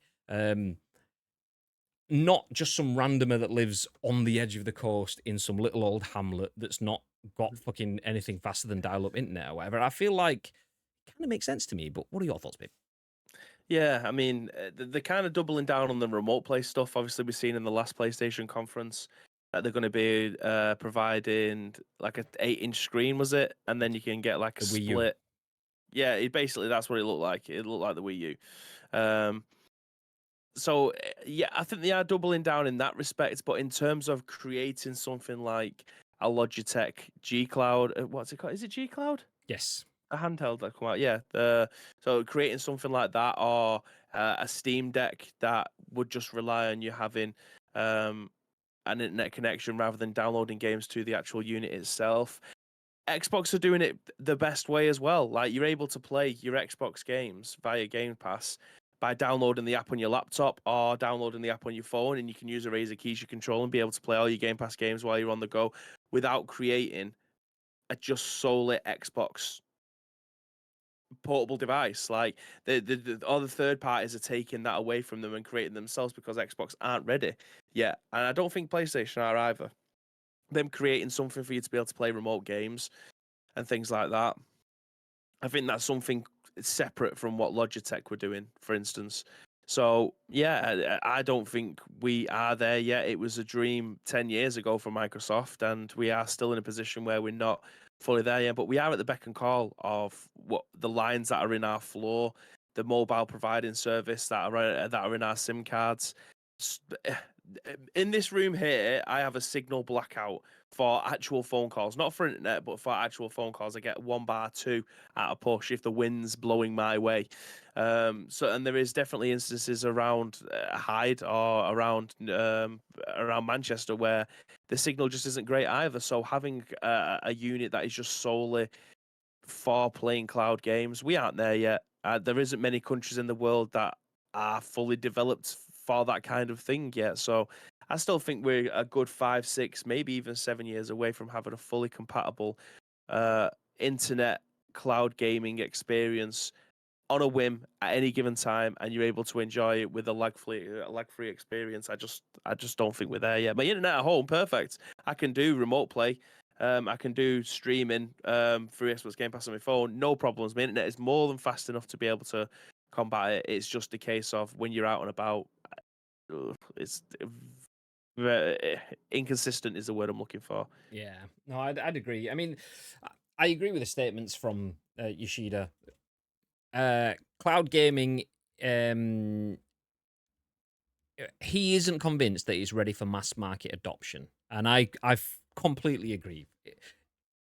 not just some randomer that lives on the edge of the coast in some little old hamlet that's not got fucking anything faster than dial-up internet or whatever. I feel like it kind of makes sense to me, but what are your thoughts, babe? Yeah, I mean, they're kind of doubling down on the remote play stuff. Obviously, we've seen in the last PlayStation conference. that they're going to be providing like a 8-inch screen, was it? And then you can get like a The Wii U. split. Yeah, basically that's what it looked like. It looked like the Wii U. So yeah, I think they are doubling down in that respect. But in terms of creating something like a Logitech G Cloud, what's it called? Is it G Cloud? Yes. A handheld that come out, yeah. So creating something like that, or a Steam Deck that would just rely on you having an internet connection rather than downloading games to the actual unit itself. Xbox are doing it the best way as well. Like, you're able to play your Xbox games via Game Pass by downloading the app on your laptop or downloading the app on your phone, and you can use a Razer Keys control and be able to play all your Game Pass games while you're on the go without creating a just solely Xbox portable device. Like, all the third parties are taking that away from them and creating themselves because Xbox aren't ready yet. And I don't think PlayStation are either. Them creating something for you to be able to play remote games and things like that, I think that's something separate from what Logitech were doing, for instance. So yeah, I don't think we are there yet. It was a dream 10 years ago for Microsoft, and we are still in a position where we're not fully there yet. But we are at the beck and call of what the lines that are in our floor, the mobile providing service that are in our SIM cards. In this room here, I have a signal blackout for actual phone calls, not for internet, but for actual phone calls. I get 1 bar 2 at a push if the wind's blowing my way. And there is definitely instances around Hyde or around Manchester where the signal just isn't great either. So having a unit that is just solely for playing cloud games, we aren't there yet. There isn't many countries in the world that are fully developed for that kind of thing yet. So I still think we're a good 5, 6, maybe even 7 years away from having a fully compatible internet cloud gaming experience on a whim at any given time, and you're able to enjoy it with a lag-free experience. I just don't think we're there yet. My internet at home, perfect. I can do remote play. I can do streaming through Xbox Game Pass on my phone, no problems. My internet is more than fast enough to be able to combat it. It's just a case of when you're out and about, it's inconsistent is the word I'm looking for. Yeah, no, I'd agree. I mean, I agree with the statements from Yoshida. Cloud gaming, he isn't convinced that he's ready for mass market adoption, and I completely agree.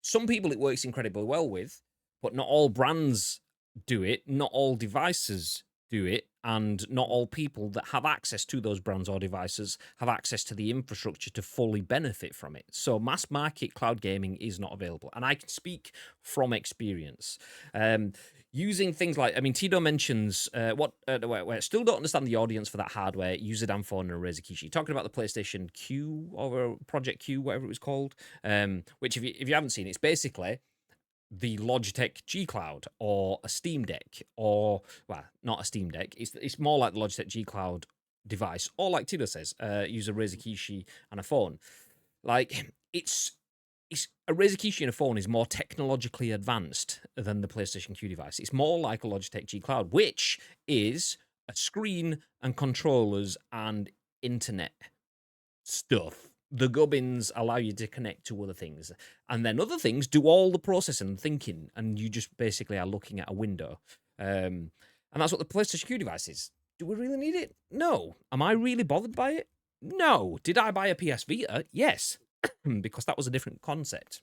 Some people it works incredibly well with, but not all brands do it, not all devices do it, and not all people that have access to those brands or devices have access to the infrastructure to fully benefit from it. So mass market cloud gaming is not available, and I can speak from experience. Using things like, I mean, Tito mentions still don't understand the audience for that hardware. Use a damn phone and a Razer Kishi. Talking about the PlayStation Q or Project Q, whatever it was called, which if you haven't seen, it's basically the Logitech G Cloud or a Steam Deck, or well, not a Steam Deck. It's more like the Logitech G Cloud device, or like Tito says, use a Razer Kishi and a phone. Like it's a Razer Kishi and a phone is more technologically advanced than the PlayStation Q device. It's more like a Logitech G Cloud, which is a screen and controllers and internet stuff. The gubbins allow you to connect to other things, and then other things do all the processing and thinking, and you just basically are looking at a window. And that's what the PlayStation Q device is. Do we really need it? No. Am I really bothered by it? No. Did I buy a PS Vita? Yes. Because that was a different concept.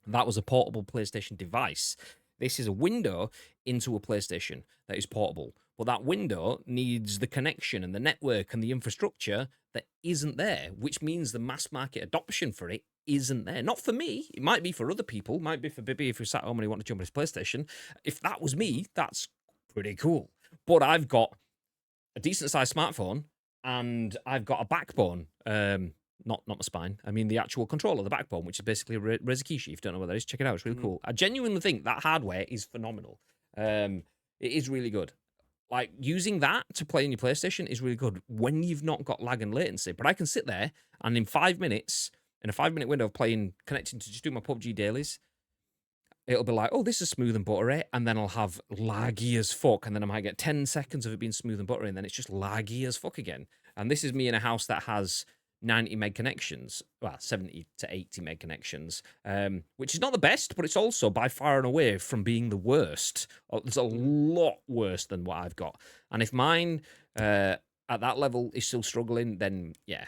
That was a portable PlayStation device. This is a window into a PlayStation that is portable. But that window needs the connection and the network and the infrastructure that isn't there, which means the mass market adoption for it isn't there. Not for me. It might be for other people. It might be for Bibby if he sat home and he wanted to jump on his PlayStation. If that was me, that's pretty cool. But I've got a decent-sized smartphone and I've got a backbone. Not my spine. I mean the actual controller, the backbone, which is basically a Razer Kishi. If you don't know what that is, check it out. It's really cool. I genuinely think that hardware is phenomenal. It is really good. Like, using that to play on your PlayStation is really good when you've not got lag and latency. But I can sit there and in 5 minutes, in a 5-minute window of connecting to just do my PUBG dailies, it'll be like, oh, this is smooth and buttery, and then I'll have laggy as fuck, and then I might get 10 seconds of it being smooth and buttery, and then it's just laggy as fuck again. And this is me in a house that has 90 meg connections, well, 70 to 80 meg connections, which is not the best, but it's also by far and away from being the worst. It's a lot worse than what I've got. And if mine at that level is still struggling, then yeah,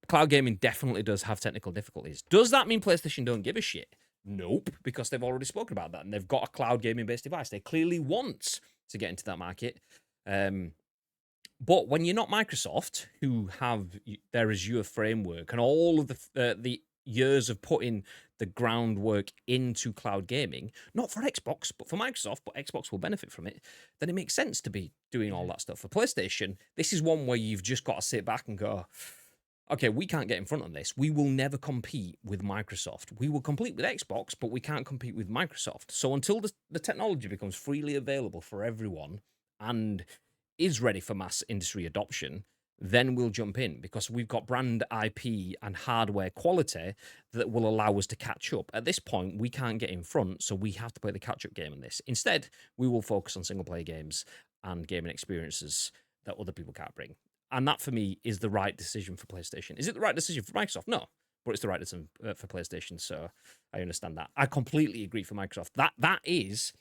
cloud gaming definitely does have technical difficulties. Does that mean PlayStation don't give a shit? Nope, because they've already spoken about that and they've got a cloud gaming based device. They clearly want to get into that market. But when you're not Microsoft, who have their Azure framework and all of the years of putting the groundwork into cloud gaming, not for Xbox, but for Microsoft, but Xbox will benefit from it, then it makes sense to be doing all that stuff. For PlayStation, this is one where you've just got to sit back and go, okay, we can't get in front of this. We will never compete with Microsoft. We will compete with Xbox, but we can't compete with Microsoft. So until the technology becomes freely available for everyone and is ready for mass industry adoption, then we'll jump in because we've got brand IP and hardware quality that will allow us to catch up. At this point, we can't get in front, so we have to play the catch-up game on this. Instead, we will focus on single-player games and gaming experiences that other people can't bring. And that, for me, is the right decision for PlayStation. Is it the right decision for Microsoft? No, but it's the right decision for PlayStation, so I understand that. I completely agree for Microsoft. That is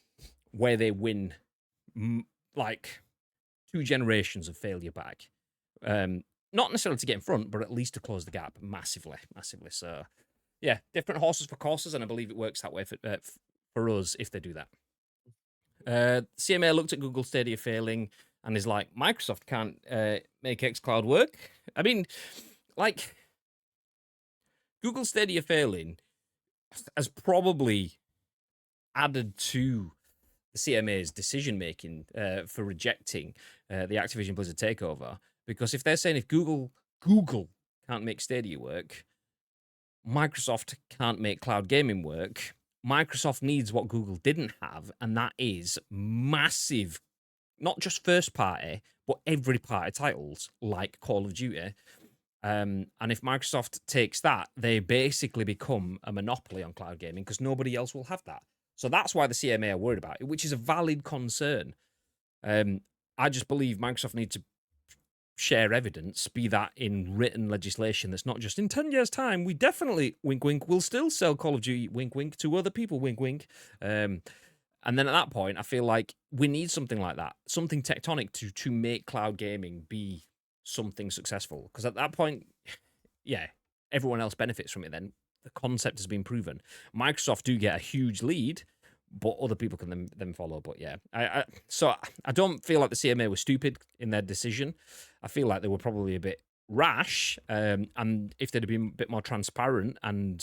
where they win, like, 2 generations of failure back. Not necessarily to get in front, but at least to close the gap massively. So, yeah, different horses for courses, and I believe it works that way for us if they do that. CMA looked at Google Stadia failing and is like, Microsoft can't make xCloud work. I mean, like, Google Stadia failing has probably added to the CMA's decision making for rejecting the Activision Blizzard takeover, because if they're saying if Google can't make Stadia work, Microsoft can't make cloud gaming work, Microsoft needs what Google didn't have, and that is massive, not just first party, but every party titles like Call of Duty. And if Microsoft takes that, they basically become a monopoly on cloud gaming because nobody else will have that. So that's why the CMA are worried about it, which is a valid concern. I just believe Microsoft needs to share evidence, be that in written legislation that's not just in 10 years' time, we definitely, wink, wink, will still sell Call of Duty, wink, wink, to other people, wink, wink. And then at that point, I feel like we need something like that, something tectonic to make cloud gaming be something successful. Because at that point, yeah, everyone else benefits from it then. The concept has been proven. Microsoft do get a huge lead, but other people can then follow. But yeah, so I don't feel like the CMA was stupid in their decision. I feel like they were probably a bit rash, and if they'd been a bit more transparent and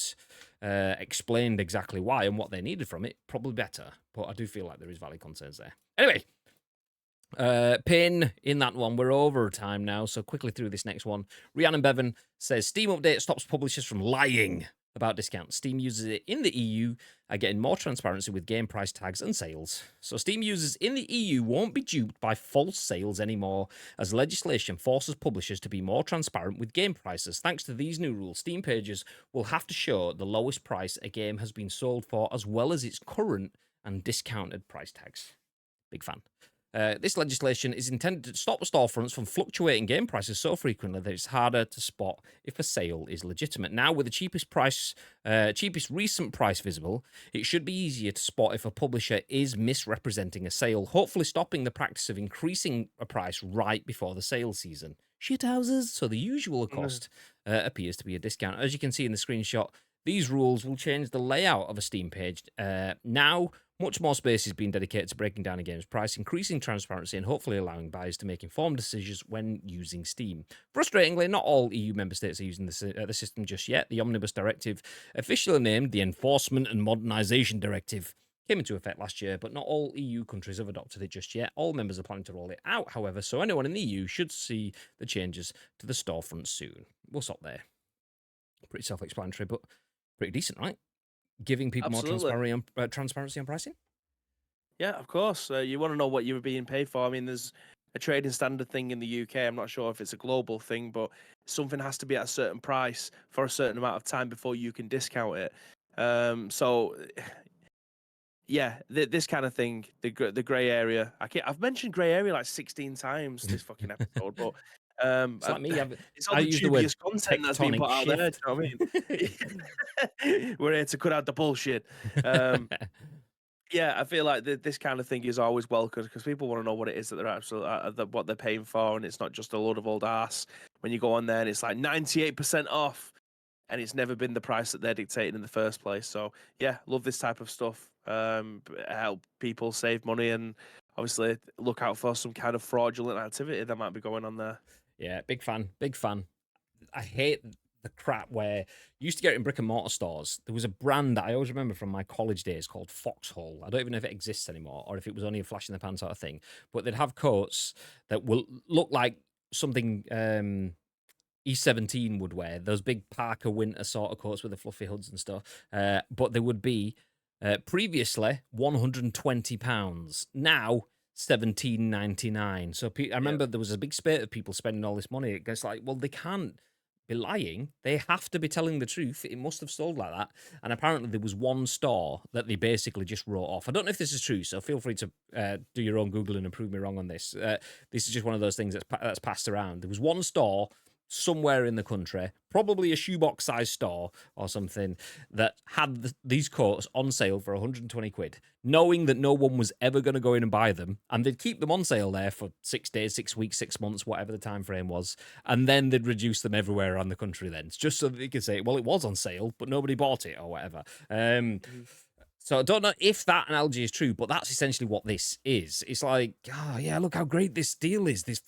explained exactly why and what they needed from it, probably better. But I do feel like there is valid concerns there. Anyway, pin in that one. We're over time now, so quickly through this next one. RHIANNON Bevan says Steam update stops publishers from lying about discounts. Steam users in the EU are getting more transparency with game price tags and sales. So Steam users in the EU won't be duped by false sales anymore, as legislation forces publishers to be more transparent with game prices. Thanks to these new rules, Steam pages will have to show the lowest price a game has been sold for, as well as its current and discounted price tags. Big fan. This legislation is intended to stop storefronts from fluctuating game prices so frequently that it's harder to spot if a sale is legitimate. Now, with the cheapest recent price visible, it should be easier to spot if a publisher is misrepresenting a sale, hopefully stopping the practice of increasing a price right before the sale season. Shithouses. So the usual cost appears to be a discount. As you can see in the screenshot, these rules will change the layout of a Steam page. Now, much more space is being dedicated to breaking down a game's price, increasing transparency, and hopefully allowing buyers to make informed decisions when using Steam. Frustratingly, not all EU member states are using the system just yet. The Omnibus Directive, officially named the Enforcement and Modernisation Directive, came into effect last year, but not all EU countries have adopted it just yet. All members are planning to roll it out, however, so anyone in the EU should see the changes to the storefront soon. We'll stop there. Pretty self-explanatory, but pretty decent, right? Giving people Absolutely. more transparency on pricing? Yeah, of course. You want to know what you're being paid for. I mean, there's a trading standard thing in the UK. I'm not sure if it's a global thing, but something has to be at a certain price for a certain amount of time before you can discount it. So, yeah, this kind of thing, the grey area. I've mentioned grey area like 16 times this fucking episode, but It's like me. It's all I the use the word dubious content that's being tectonic put out there. Do shift. you know what I mean? We're here to cut out the bullshit. Um, yeah, I feel like this kind of thing is always welcome because people want to know what it is that they're actually what they're paying for, and it's not just a load of old ass. When you go on there and it's like 98% off, and it's never been the price that they're dictating in the first place. So yeah, love this type of stuff. Help people save money and obviously look out for some kind of fraudulent activity that might be going on there. Yeah, big fan. Big fan. I hate the crap where you used to get it in brick and mortar stores. There was a brand that I always remember from my college days called Foxhole. I don't even know if it exists anymore or if it was only a flash in the pan sort of thing. But they'd have coats that will look like something E17 would wear, those big Parker winter sort of coats with the fluffy hoods and stuff. But they would be previously £120, now £17.99. So I remember there was a big spate of people spending all this money. It goes like, well, they can't be lying. They have to be telling the truth. It must have sold like that. And apparently there was one store that they basically just wrote off. I don't know if this is true, so feel free to do your own Googling and prove me wrong on this. This is just one of those things that's passed around. There was one store somewhere in the country, probably a shoebox size store or something, that had these coats on sale for 120 quid, knowing that no one was ever going to go in and buy them, and they'd keep them on sale there for 6 days, 6 weeks, 6 months, whatever the time frame was, and then they'd reduce them everywhere around the country then, just so that they could say, well, it was on sale, but nobody bought it or whatever. So I don't know if that analogy is true, but that's essentially what this is. It's like, oh yeah, look how great this deal is, this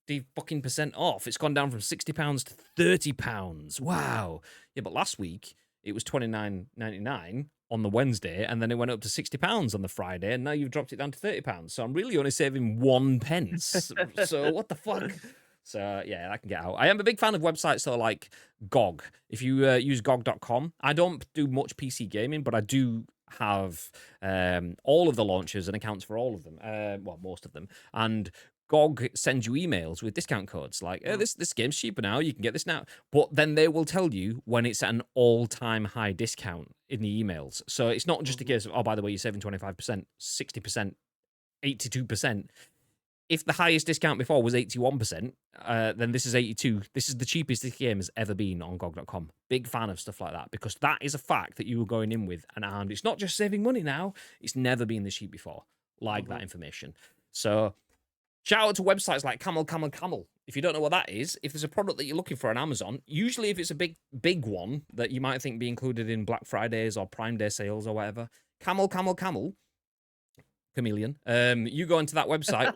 50% off. It's gone down from £60 to £30. Wow. Yeah, but last week it was £29.99 on the Wednesday, and then it went up to £60 on the Friday, and now you've dropped it down to £30. So I'm really only saving 1 pence. So what the fuck? So yeah, I can get out. I am a big fan of websites though, like GOG. If you use GOG.com, I don't do much PC gaming, but I do have all of the launchers and accounts for all of them. Well, most of them. And GOG sends you emails with discount codes like, this game's cheaper now, you can get this now. But then they will tell you when it's at an all-time high discount in the emails. So it's not just a case of, oh, by the way, you're saving 25%, 60%, 82%. If the highest discount before was 81%, then this is 82. This is the cheapest this game has ever been on GOG.com. Big fan of stuff like that, because that is a fact that you were going in with, and it's not just saving money now, it's never been this cheap before, like that information. So shout out to websites like Camel. If you don't know what that is, if there's a product that you're looking for on Amazon, usually if it's a big one that you might think be included in Black Fridays or Prime Day sales or whatever, Camel, Chameleon. You go into that website,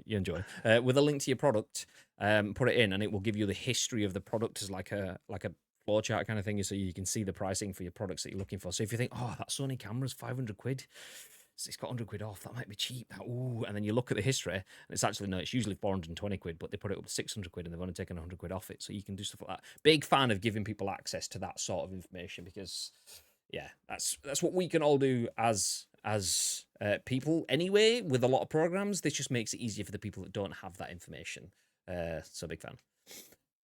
you enjoy, with a link to your product, put it in, and it will give you the history of the product as like a flow chart kind of thing, so you can see the pricing for your products that you're looking for. So if you think, oh, that Sony camera's 500 quid, it's got 100 quid off, that might be cheap. Ooh, and then you look at the history, and it's actually, no, it's usually 420 quid, but they put it up to 600 quid, and they've only taken 100 quid off it, so you can do stuff like that. Big fan of giving people access to that sort of information, because, yeah, that's what we can all do as people anyway, with a lot of programs. This just makes it easier for the people that don't have that information. So big fan.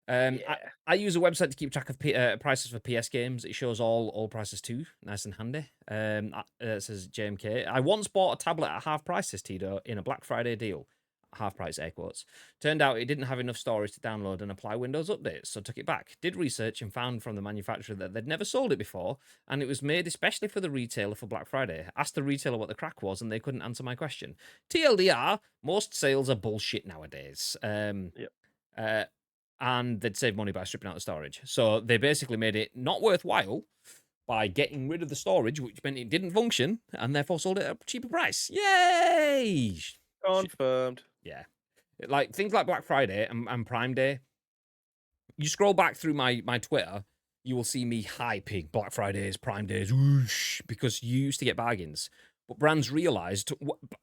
I use a website to keep track of prices for PS games. It shows all prices too. Nice and handy. It says JMK. I once bought a tablet at half price, says Tito, in a Black Friday deal. Half price, air quotes. Turned out it didn't have enough storage to download and apply Windows updates, so took it back. Did research and found from the manufacturer that they'd never sold it before, and it was made especially for the retailer for Black Friday. Asked the retailer what the crack was, and they couldn't answer my question. TLDR, most sales are bullshit nowadays. And they'd save money by stripping out the storage. So they basically made it not worthwhile by getting rid of the storage, which meant it didn't function, and therefore sold it at a cheaper price. Yay! Confirmed. Yeah. Like things like Black Friday and Prime Day. You scroll back through my Twitter, you will see me hyping Black Fridays, Prime Days, whoosh, because you used to get bargains. But brands realised,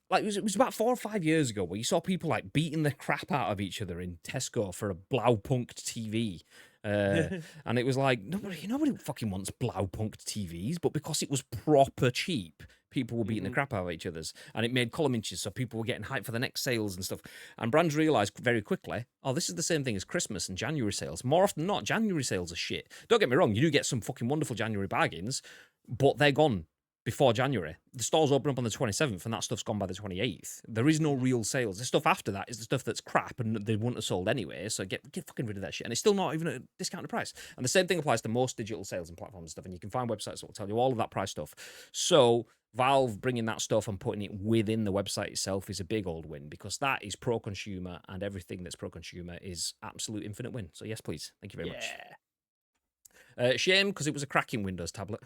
like it was about 4 or 5 years ago, where you saw people like beating the crap out of each other in Tesco for a Blaupunkt TV. And it was like, nobody fucking wants Blaupunkt TVs, but because it was proper cheap, people were beating the crap out of each other's, and it made column inches, so people were getting hyped for the next sales and stuff. And brands realised very quickly, oh, this is the same thing as Christmas and January sales. More often than not, January sales are shit. Don't get me wrong, you do get some fucking wonderful January bargains, but they're gone before January. The stores open up on the 27th, and that stuff's gone by the 28th. There is no real sales. The stuff after that is the stuff that's crap, and they wouldn't have sold anyway. So get fucking rid of that shit. And it's still not even at a discounted price. And the same thing applies to most digital sales and platforms and stuff. And you can find websites that will tell you all of that price stuff. So Valve bringing that stuff and putting it within the website itself is a big old win, because that is pro-consumer, and everything that's pro-consumer is absolute infinite win. So yes, please. Thank you very much. Shame, because it was a cracking Windows tablet.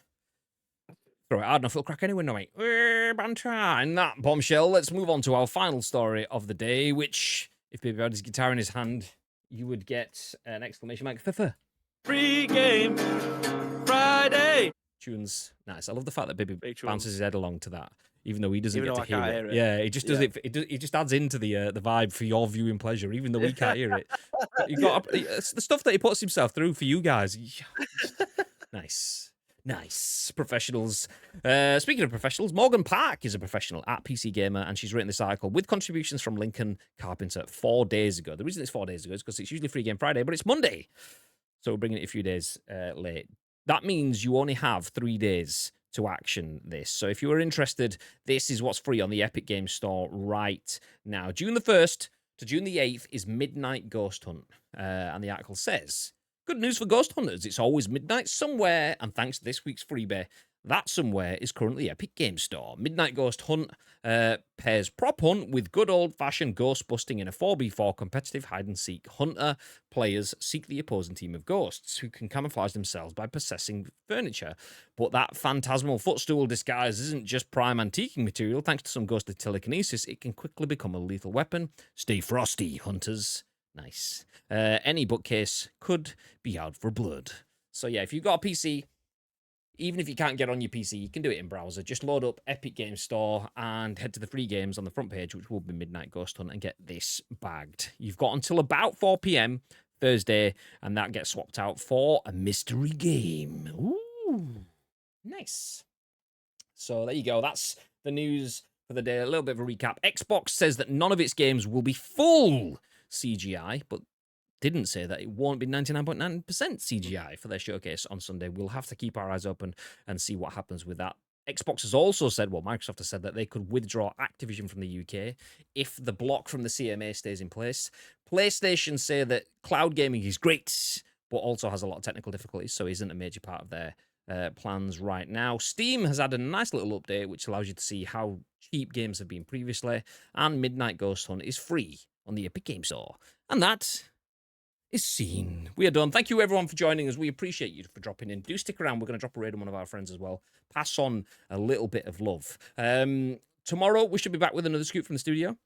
Throw it hard enough, it'll crack any window, mate. Banter. And that bombshell, let's move on to our final story of the day, which, if Baby had his guitar in his hand, you would get an exclamation mark. Free game Friday. Tunes. Nice. I love the fact that Baby bounces his head along to that, even though he doesn't Even get to though I hear can't it. hear it. Yeah, he just does it. It just adds into the vibe for your viewing pleasure, even though we can't hear it. You got it's the stuff that he puts himself through for you guys. Nice. Professionals. Speaking of professionals, Morgan Park is a professional at PC Gamer, and she's written this article with contributions from Lincoln Carpenter 4 days ago. The reason it's 4 days ago is because it's usually Free Game Friday, but it's Monday. So we're bringing it a few days late. That means you only have 3 days to action this. So if you are interested, this is what's free on the Epic Games Store right now. June the 1st to June the 8th is Midnight Ghost Hunt. And the article says, good news for ghost hunters. It's always midnight somewhere, and thanks to this week's freebie, that somewhere is currently Epic Games Store. Midnight Ghost Hunt pairs prop hunt with good old-fashioned ghost busting in a 4v4 competitive hide-and-seek. Hunter players seek the opposing team of ghosts who can camouflage themselves by possessing furniture. But that phantasmal footstool disguise isn't just prime antiquing material. Thanks to some ghostly telekinesis, it can quickly become a lethal weapon. Stay frosty, hunters. Nice. Any bookcase could be out for blood. So yeah, if you've got a PC, even if you can't get on your PC, you can do it in browser. Just load up Epic Games Store and head to the free games on the front page, which will be Midnight Ghost Hunt, and get this bagged. You've got until about 4 p.m. Thursday, and that gets swapped out for a mystery game. Ooh, nice. So there you go. That's the news for the day. A little bit of a recap. Xbox says that none of its games will be full CGI, but didn't say that it won't be 99.9% CGI for their showcase on Sunday. We'll have to keep our eyes open and see what happens with that. Xbox has also said, well, Microsoft has said that they could withdraw Activision from the UK if the block from the CMA stays in place. PlayStation say that cloud gaming is great, but also has a lot of technical difficulties, so isn't a major part of their plans right now. Steam has had a nice little update, which allows you to see how cheap games have been previously, and Midnight Ghost Hunt is free on the Epic Games Store. And that is seen. We are done. Thank you, everyone, for joining us. We appreciate you for dropping in. Do stick around. We're going to drop a raid on one of our friends as well. Pass on a little bit of love. Tomorrow, we should be back with another scoop from the studio.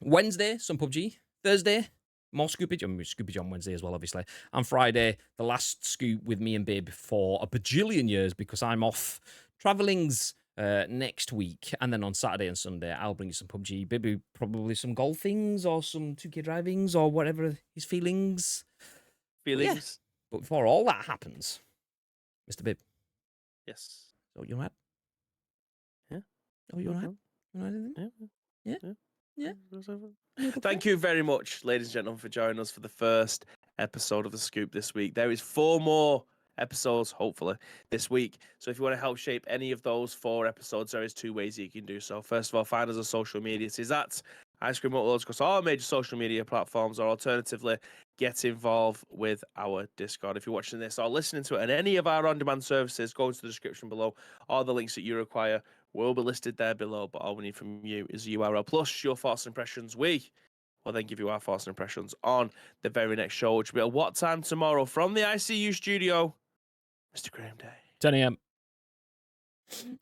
Wednesday, some PUBG. Thursday, more scoopage. I mean, scoopage on Wednesday as well, obviously. And Friday, the last scoop with me and Babe for a bajillion years, because I'm off travellings next week, and then on Saturday and Sunday I'll bring you some PUBG, maybe probably some golfings or some 2K drivings or whatever his feelings. Yeah. But before all that happens, Mr. Bib. Yes. So you alright? Yeah. Oh, you alright? You alright? Yeah. Thank you very much, ladies and gentlemen, for joining us for the first episode of The Scoop this week. There is 4 more episodes, hopefully, this week. So if you want to help shape any of those 4 episodes, there is 2 ways you can do so. First of all, find us on social media. It's at Ice Cream Uploads across all major social media platforms, or alternatively, get involved with our Discord. If you're watching this or listening to it on any of our on-demand services, go into the description below. All the links that you require will be listed there below, but all we need from you is a URL plus your thoughts and impressions. We will then give you our thoughts and impressions on the very next show, which will be at what time tomorrow from the ICU studio, Mr. Graham Day. 10 a.m.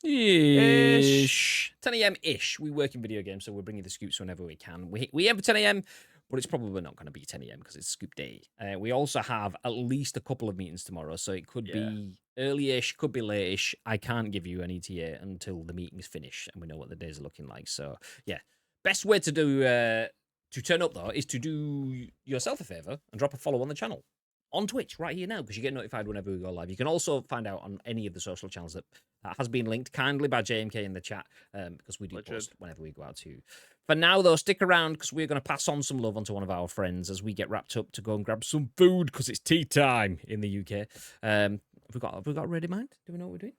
Ish. 10 a.m. ish. We work in video games, so we'll bring you the scoops whenever we can. We aim for 10 a.m., but it's probably not going to be 10 a.m. because it's scoop day. We also have at least a couple of meetings tomorrow, so it could be early-ish, could be late-ish. I can't give you an ETA until the meetings finish and we know what the days are looking like. So, yeah. Best way to do to turn up, though, is to do yourself a favour and drop a follow on the channel. On Twitch right here now, because you get notified whenever we go live. You can also find out on any of the social channels that has been linked kindly by JMK in the chat, because we do post whenever we go out too. For now, though, stick around, because we're going to pass on some love onto one of our friends as we get wrapped up to go and grab some food, because it's tea time in the UK. Have we got ready mind? Do we know what we're doing?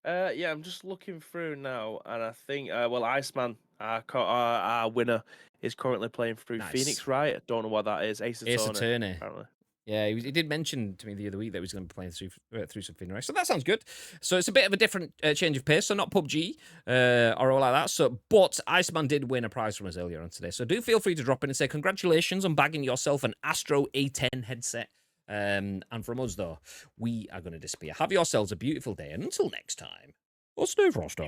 Yeah, I'm just looking through now, and I think well, Iceman, our winner, is currently playing through Nice. Phoenix Wright. Don't know what that is. Ace Ace Attorney, Attorney. apparently. Yeah, he did mention to me the other week that he was going to be playing through some Finray. So that sounds good. So it's a bit of a different change of pace. So not PUBG or all like that. So, but Iceman did win a prize from us earlier on today. So do feel free to drop in and say congratulations on bagging yourself an Astro A10 headset. And from us, though, we are going to disappear. Have yourselves a beautiful day. And until next time, we'll stay frosty.